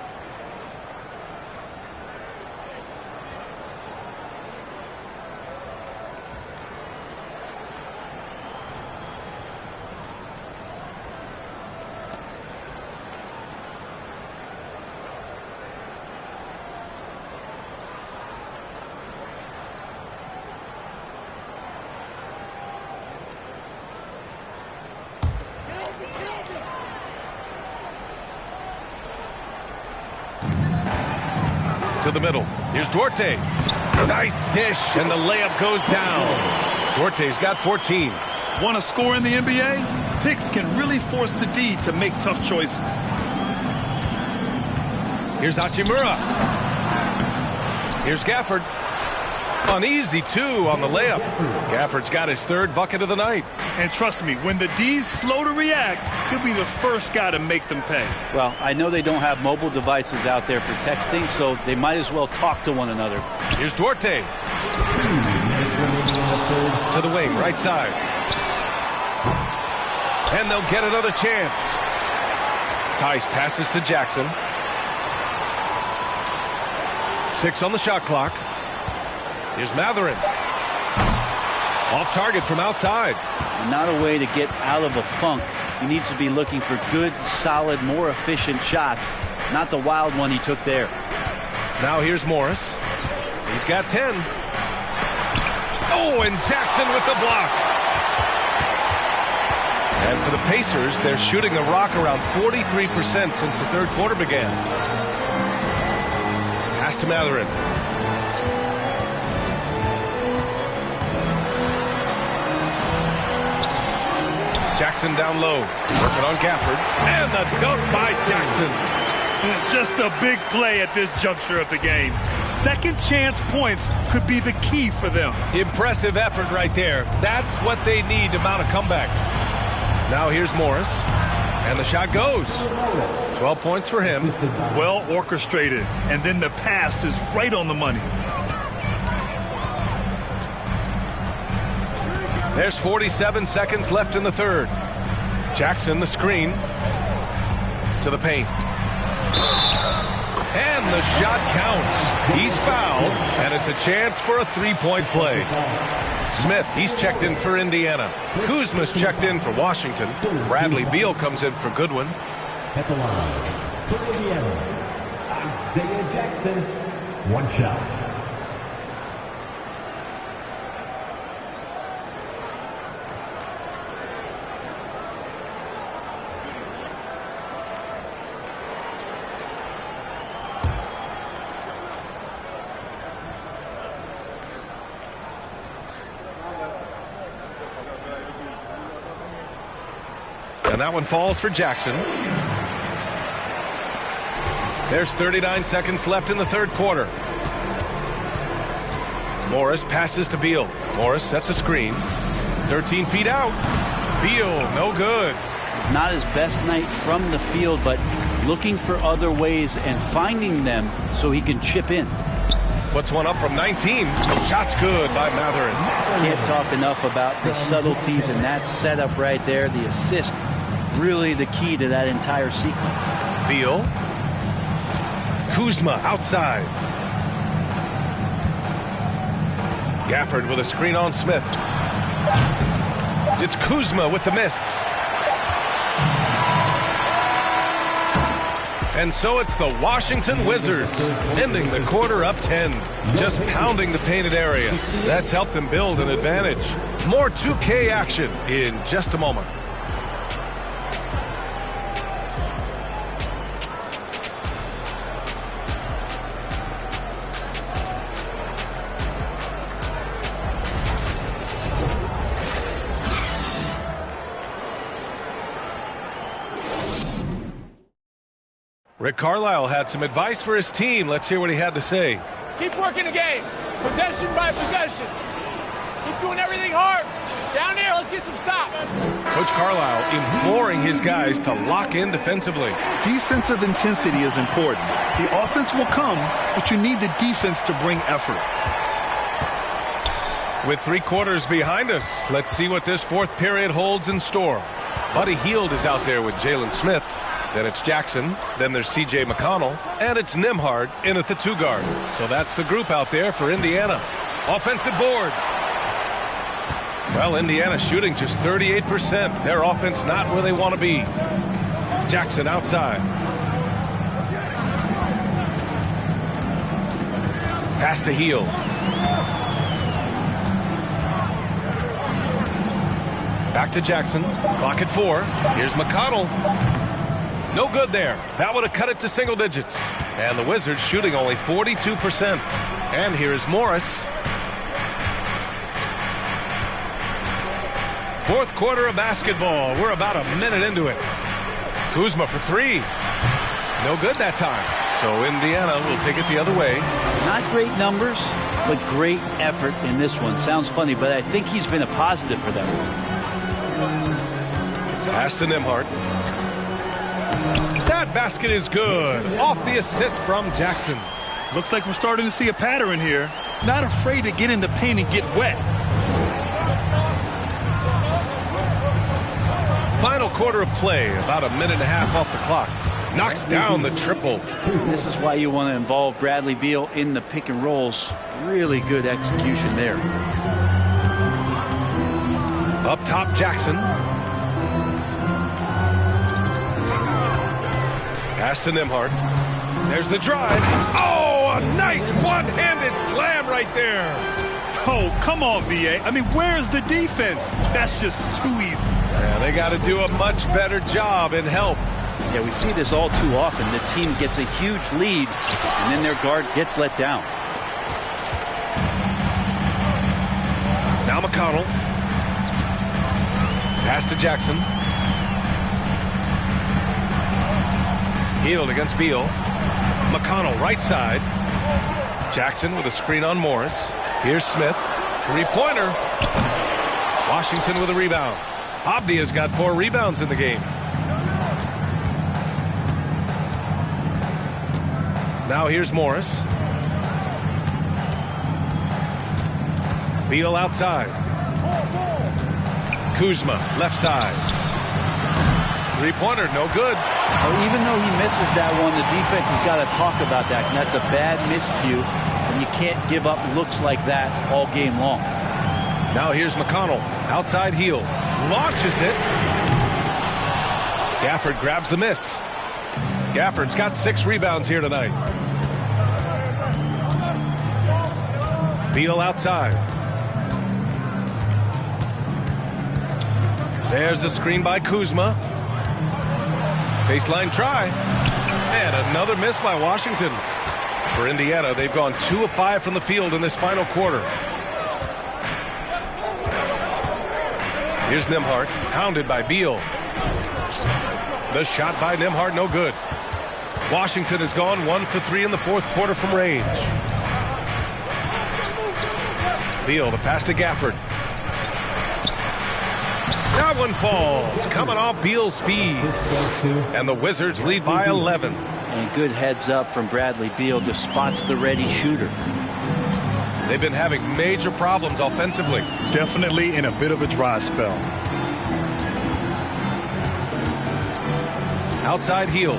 To the middle. Here's Duarte. Nice dish, and the layup goes down. Duarte's got 14. Want to score in the NBA? Picks can really force the D to make tough choices. Here's Hachimura. Here's Gafford. An easy 2 on the layup. Gafford's got his 3rd bucket of the night. And trust me, when the D's slow to react, he'll be the first guy to make them pay. Well, I know they don't have mobile devices out there for texting, so they might as well talk to one another. Here's Duarte. To the wing, right side. And they'll get another chance. Tice passes to Jackson. 6 on the shot clock. Here's Mathurin. Off target from outside. And not a way to get out of a funk. He needs to be looking for good, solid, more efficient shots, not the wild one he took there. Now here's Morris. He's got 10. Oh, and Jackson with the block. And for the Pacers, they're shooting the rock around 43% since the third quarter began. Pass to Mathurin. Jackson down low. Working on Gafford. And the dunk by Jackson. Just a big play at this juncture of the game. Second chance points could be the key for them. Impressive effort right there. That's what they need to mount a comeback. Now here's Morris. And the shot goes. 12 points for him. Well orchestrated. And then the pass is right on the money. There's 47 seconds left in the third. Jackson, the screen. To the paint. And the shot counts. He's fouled, and it's a chance for a three-point play. Smith, he's checked in for Indiana. Kuzma's checked in for Washington. Bradley Beal comes in for Goodwin. At the line, for Indiana, Isaiah Jackson, one shot. And that one falls for Jackson. There's 39 seconds left in the third quarter. Morris passes to Beal. Morris sets a screen. 13 feet out. Beal, no good. Not his best night from the field, but looking for other ways and finding them so he can chip in. Puts one up from 19. Shot's good by Mathurin. Can't talk enough about the subtleties in that setup right there. The assist, really the key to that entire sequence. Beal. Kuzma outside. Gafford with a screen on Smith. It's Kuzma with the miss. And so it's the Washington Wizards ending the quarter up 10. Just pounding the painted area. That's helped them build an advantage. More 2K action in just a moment. Rick Carlisle had some advice for his team. Let's hear what he had to say. Keep working the game. Possession by possession. Keep doing everything hard. Down here, let's get some stops. Coach Carlisle imploring his guys to lock in defensively. Defensive intensity is important. The offense will come, but you need the defense to bring effort. With 3 quarters behind us, let's see what this fourth period holds in store. Buddy Hield is out there with Jalen Smith. Then it's Jackson, then there's T.J. McConnell, and it's Nembhard in at the 2 guard. So that's the group out there for Indiana. Offensive board. Well, Indiana shooting just 38%. Their offense not where they want to be. Jackson outside. Pass to Hield. Back to Jackson. Clock at 4. Here's McConnell. No good there. That would have cut it to single digits. And the Wizards shooting only 42%. And here's Morris. Fourth quarter of basketball. We're about a minute into it. Kuzma for 3. No good that time. So Indiana will take it the other way. Not great numbers, but great effort in this one. Sounds funny, but I think he's been a positive for them. Pass to Nembhard. That basket is good. Off the assist from Jackson. Looks like we're starting to see a pattern here. Not afraid to get in the paint and get wet. Final quarter of play. About a minute and a half off the clock. Knocks down the triple. This is why you want to involve Bradley Beal in the pick and rolls. Really good execution there. Up top, Jackson. Pass to Nembhard. There's the drive. Oh, a nice one-handed slam right there. Oh, come on, B.A. I mean, where's the defense? That's just too easy. Yeah, they got to do a much better job in help. Yeah, we see this all too often. The team gets a huge lead, and then their guard gets let down. Now McConnell. Pass to Jackson. Hield against Beal. McConnell right side. Jackson with a screen on Morris. Here's Smith. Three-pointer. Washington with a rebound. Abdia's got 4 rebounds in the game. Now here's Morris. Beal outside. Kuzma left side. Three-pointer, no good. Well, even though he misses that one, the defense has got to talk about that. And that's a bad miscue. And you can't give up looks like that all game long. Now here's McConnell. Outside heel. Launches it. Gafford grabs the miss. Gafford's got 6 rebounds here tonight. Beal outside. There's the screen by Kuzma. Baseline try. And another miss by Washington. For Indiana, they've gone 2 of 5 from the field in this final quarter. Here's Nembhard, pounded by Beal. The shot by Nembhard, no good. Washington has gone 1 for 3 in the fourth quarter from range. Beal, the pass to Gafford. That one falls, coming off Beal's feed. And the Wizards lead by 11. And good heads up from Bradley Beal, just spots the ready shooter. They've been having major problems offensively. Definitely in a bit of a dry spell. Outside heel.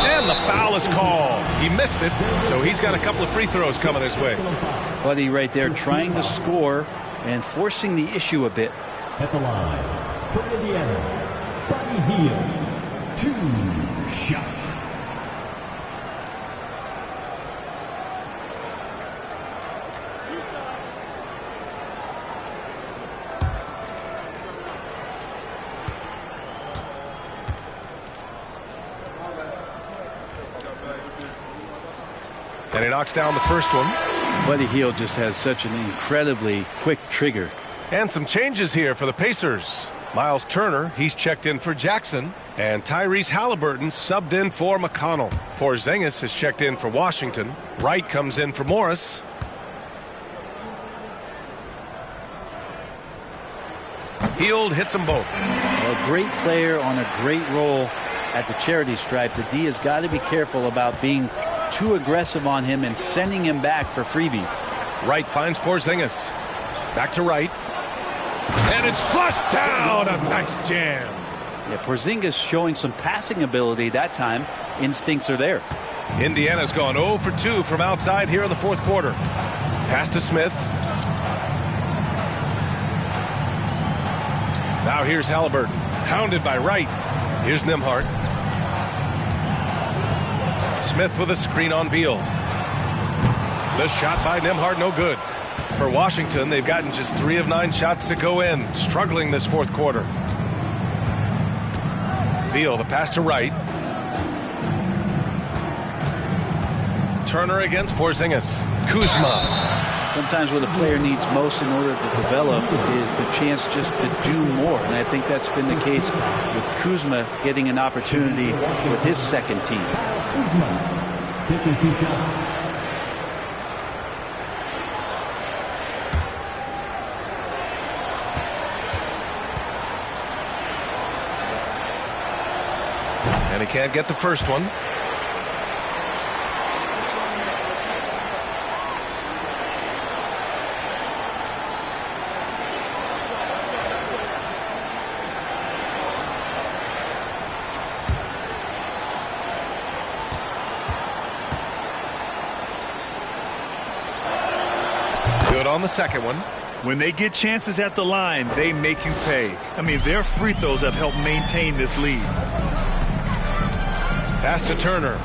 And the foul is called. He missed it, so he's got a couple of free throws coming his way. Buddy right there trying to score and forcing the issue a bit. At the line, for Indiana, Buddy Hield. 2 shots. And he knocks down the first one. Buddy Hield just has such an incredibly quick trigger. And some changes here for the Pacers. Miles Turner, he's checked in for Jackson. And Tyrese Halliburton subbed in for McConnell. Porzingis has checked in for Washington. Wright comes in for Morris. Hield hits them both. A great player on a great role at the charity stripe. The D has got to be careful about being too aggressive on him and sending him back for freebies. Wright finds Porzingis. Back to Wright. And it's flushed down. A nice jam. Yeah, Porzingis showing some passing ability that time. Instincts are there. Indiana's gone 0 for 2 from outside here in the fourth quarter. Pass to Smith. Now here's Halliburton. Hounded by Wright. Here's Nembhard. Smith with a screen on Beal. The shot by Nembhard, no good. For Washington, they've gotten just 3 of 9 shots to go in. Struggling this fourth quarter. Beal, the pass to Wright. Turner against Porzingis. Kuzma. Sometimes what a player needs most in order to develop is the chance just to do more. And I think that's been the case with Kuzma getting an opportunity with his second team. Kuzma taking 2 shots. And he can't get the first one. on the second one. When they get chances at the line, they make you pay. I mean, their free throws have helped maintain this lead. Pass to Turner.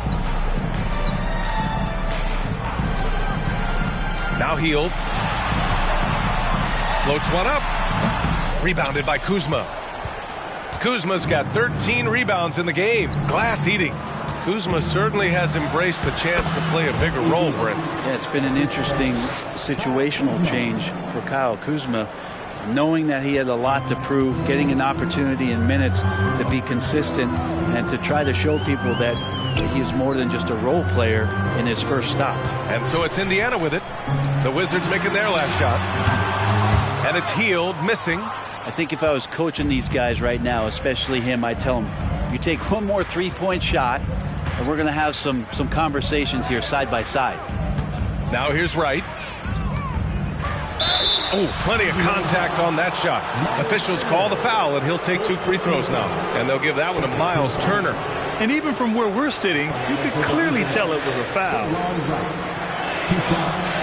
Now Hield. Floats one up. Rebounded by Kuzma. Kuzma's got 13 rebounds in the game. Glass eating. Kuzma certainly has embraced the chance to play a bigger role, Brent. Yeah, it's been an interesting situational change for Kyle Kuzma, knowing that he had a lot to prove, getting an opportunity in minutes to be consistent and to try to show people that he's more than just a role player in his first stop. And so it's Indiana with it. The Wizards making their last shot. And it's Hield missing. I think if I was coaching these guys right now, especially him, I'd tell him, you take one more three-point shot, and we're going to have some conversations here side by side. Now here's Wright. Oh, plenty of contact on that shot. Officials call the foul, and he'll take 2 free throws now. And they'll give that one to Miles Turner. And even from where we're sitting, you could clearly tell it was a foul. 2 shots.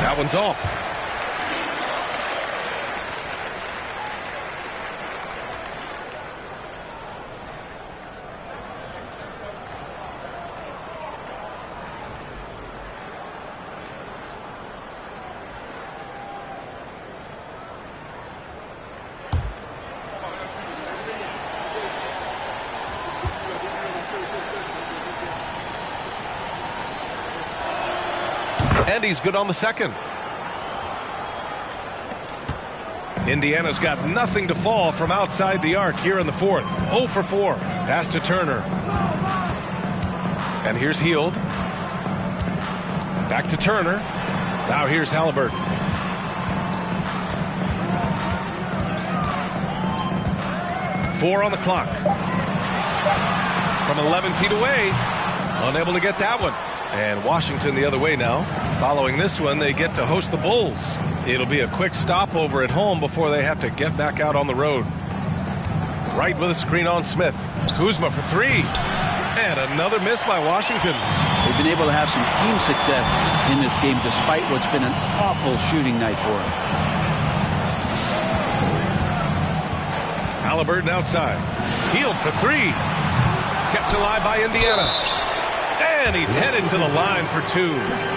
That one's off. And he's good on the second. Indiana's got nothing to fall from outside the arc here in the fourth. 0 for 4. Pass to Turner. And here's Hield. Back to Turner. Now here's Halliburton. Four on the clock. From 11 feet away. Unable to get that one. And Washington the other way now. Following this one, they get to host the Bulls. It'll be a quick stopover at home before they have to get back out on the road. Right with a screen on Smith. Kuzma for 3. And another miss by Washington. They've been able to have some team success in this game despite what's been an awful shooting night for them. Halliburton outside. Hield for 3. Kept alive by Indiana. And he's headed to the line for 2.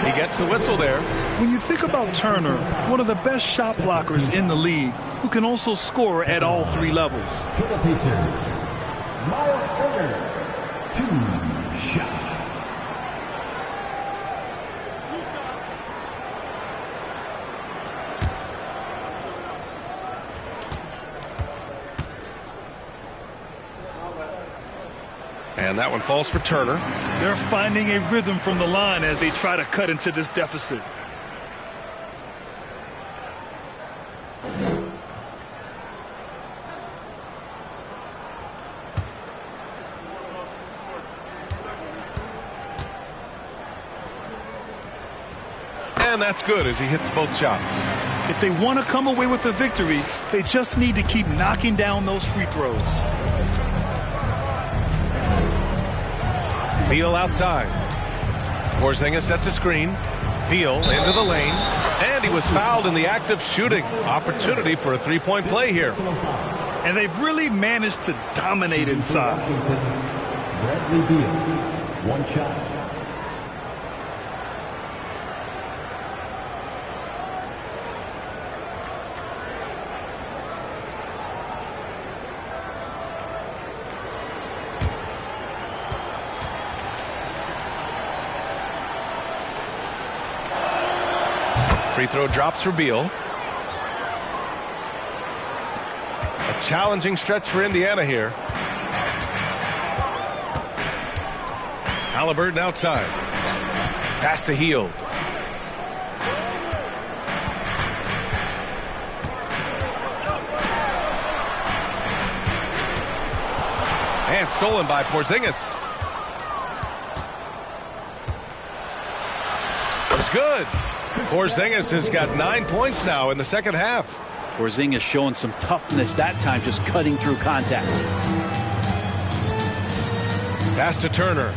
He gets the whistle there. When you think about Turner, one of the best shot blockers in the league, who can also score at all 3 levels. For the Pacers, Miles Turner, 2 shots. And that one falls for Turner. They're finding a rhythm from the line as they try to cut into this deficit. And that's good as he hits both shots. If they want to come away with a victory, they just need to keep knocking down those free throws. Beal outside. Porzingis sets a screen. Beal into the lane. And he was fouled in the act of shooting. Opportunity for a 3-point play here. And they've really managed to dominate inside. Bradley Beal, 1 shot. Free throw drops for Beal. A challenging stretch for Indiana here. Halliburton outside. Pass to Hield. And stolen by Porzingis. It's good. Porzingis has got 9 points now in the second half. Porzingis showing some toughness that time, just cutting through contact. Pass to Turner.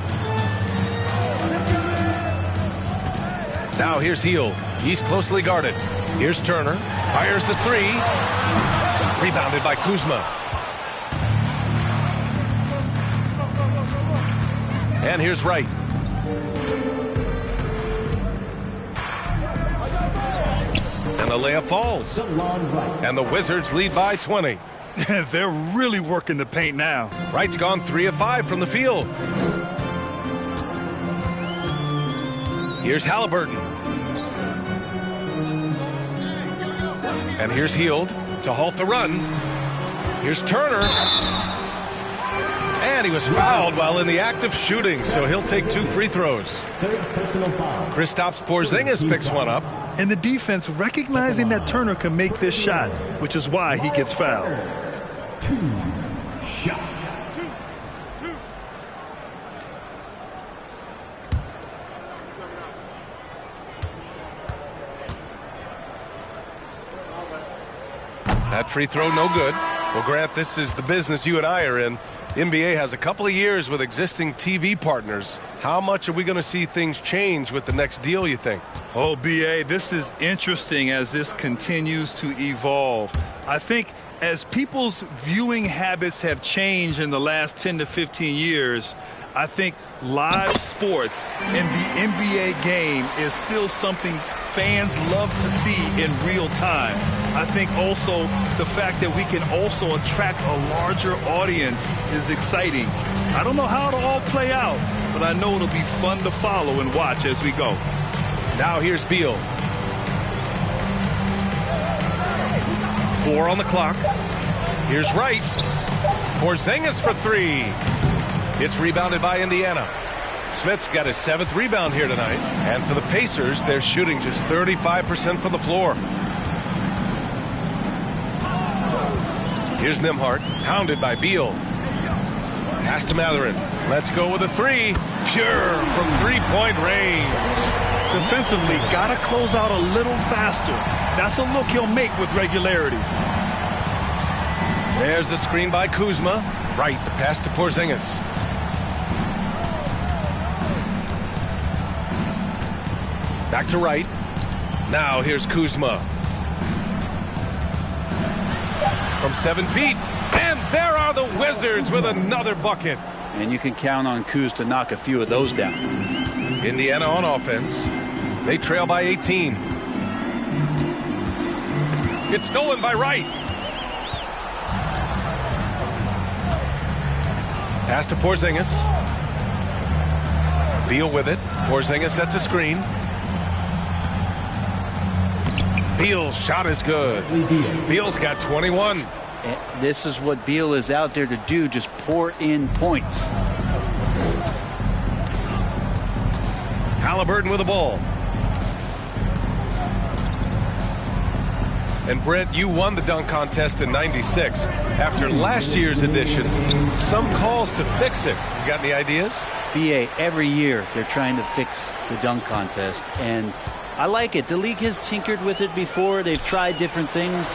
Now here's Hield. He's closely guarded. Here's Turner. Fires the three. Rebounded by Kuzma. And here's Wright. And the layup falls. And the Wizards lead by 20. They're really working the paint now. Wright's gone 3 of 5 from the field. Here's Halliburton. And here's Hield to halt the run. Here's Turner. And he was fouled while in the act of shooting, so he'll take 2 free throws. Kristaps Porzingis picks one up. And the defense recognizing that Turner can make this shot, which is why he gets fouled. 2 shots. That free throw, no good. Well, Grant, this is the business you and I are in. NBA has a couple of years with existing TV partners. How much are we going to see things change with the next deal, you think? Oh, B.A., this is interesting as this continues to evolve. I think as people's viewing habits have changed in the last 10 to 15 years, I think live sports in the NBA game is still something fans love to see in real time. I think also the fact that we can also attract a larger audience is exciting. I don't know how it'll all play out, but I know it'll be fun to follow and watch as we go. Now here's Beal. 4 on the clock. Here's Wright. Porzingis for 3. It's rebounded by Indiana. Smith's got his 7th rebound here tonight. And for the Pacers, they're shooting just 35% from the floor. Here's Nembhard, pounded by Beal. Pass to Mathurin. Let's go with a 3. Pure from 3-point range. Defensively, got to close out a little faster. That's a look he'll make with regularity. There's the screen by Kuzma. Right, the pass to Porzingis. Back to Wright. Now here's Kuzma. From 7 feet. And there are the Wizards with another bucket. And you can count on Kuz to knock a few of those down. Indiana on offense. They trail by 18. It's stolen by Wright. Pass to Porzingis. Beal with it. Porzingis sets a screen. Beal's shot is good. Beal's got 21. This is what Beal is out there to do, just pour in points. Halliburton with the ball. And Brent, you won the dunk contest in '96. After last year's edition, some calls to fix it. You got any ideas? BA, every year they're trying to fix the dunk contest, and I like it. The league has tinkered with it before. They've tried different things,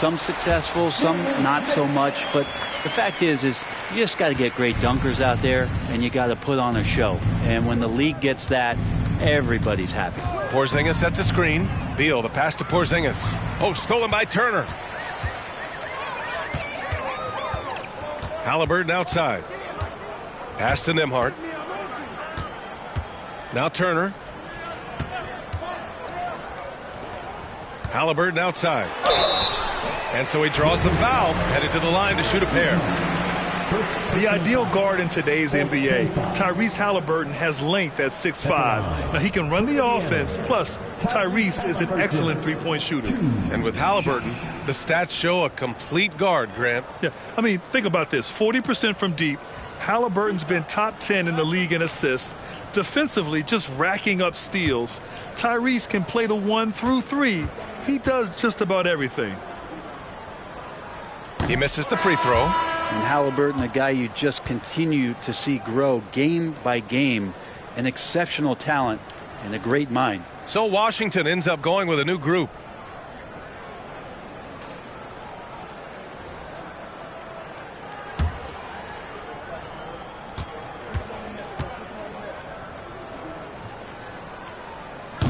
some successful, some not so much. But the fact is you just got to get great dunkers out there, and you got to put on a show. And when the league gets that, everybody's happy. Porzingis sets a screen. Beal, the pass to Porzingis. Oh, stolen by Turner. Halliburton outside. Pass to Nembhard. Now Turner. Halliburton outside. And so he draws the foul, headed to the line to shoot a pair. The ideal guard in today's NBA, Tyrese Halliburton, has length at 6'5". Now he can run the offense, plus Tyrese is an excellent three-point shooter. And with Halliburton, the stats show a complete guard, Grant. Yeah, I mean, think about this. 40% from deep. Halliburton's been top 10 in the league in assists. Defensively, just racking up steals. Tyrese can play the 1 through 3. He does just about everything. He misses the free throw. And Haliburton, a guy you just continue to see grow game by game, an exceptional talent and a great mind. So Washington ends up going with a new group.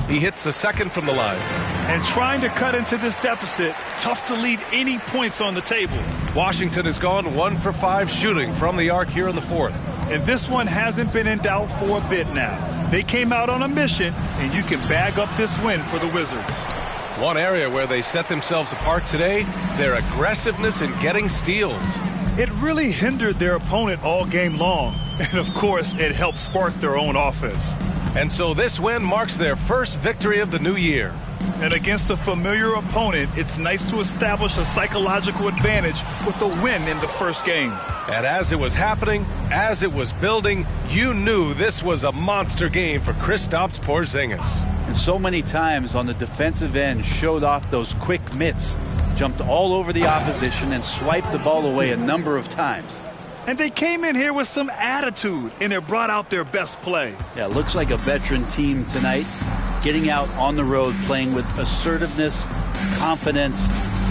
He hits the second from the line. And trying to cut into this deficit, tough to leave any points on the table. Washington has gone 1 for 5 shooting from the arc here in the fourth. And this one hasn't been in doubt for a bit now. They came out on a mission, and you can bag up this win for the Wizards. One area where they set themselves apart today, their aggressiveness in getting steals. It really hindered their opponent all game long. And, of course, it helped spark their own offense. And so this win marks their first victory of the new year. And against a familiar opponent, it's nice to establish a psychological advantage with a win in the first game. And as it was happening, as it was building, you knew this was a monster game for Kristaps Porzingis. And so many times on the defensive end showed off those quick mitts, jumped all over the opposition and swiped the ball away a number of times. And they came in here with some attitude, and it brought out their best play. Yeah, looks like a veteran team tonight, getting out on the road, playing with assertiveness, confidence,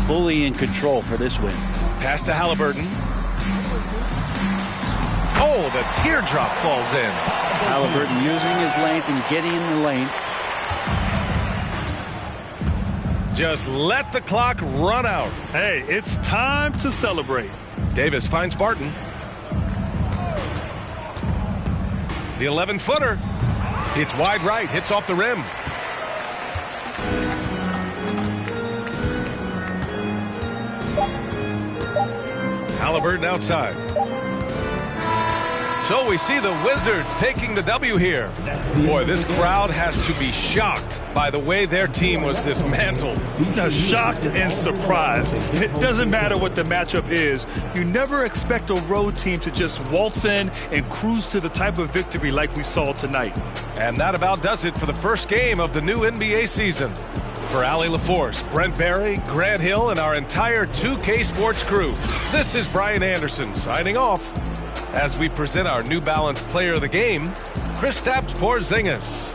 fully in control for this win. Pass to Haliburton. Oh, the teardrop falls in. Haliburton using his length and getting in the lane. Just let the clock run out. Hey, it's time to celebrate. Davis finds Barton. The 11-footer. It's wide right, hits off the rim. Haliburton outside. So we see the Wizards taking the W here. Boy, this crowd has to be shocked by the way their team was dismantled. Shocked and surprised. It doesn't matter what the matchup is. You never expect a road team to just waltz in and cruise to the type of victory like we saw tonight. And that about does it for the first game of the new NBA season. For Allie LaForce, Brent Barry, Grant Hill, and our entire 2K Sports crew, this is Brian Anderson signing off as we present our New Balance Player of the Game, Kristaps Porzingis.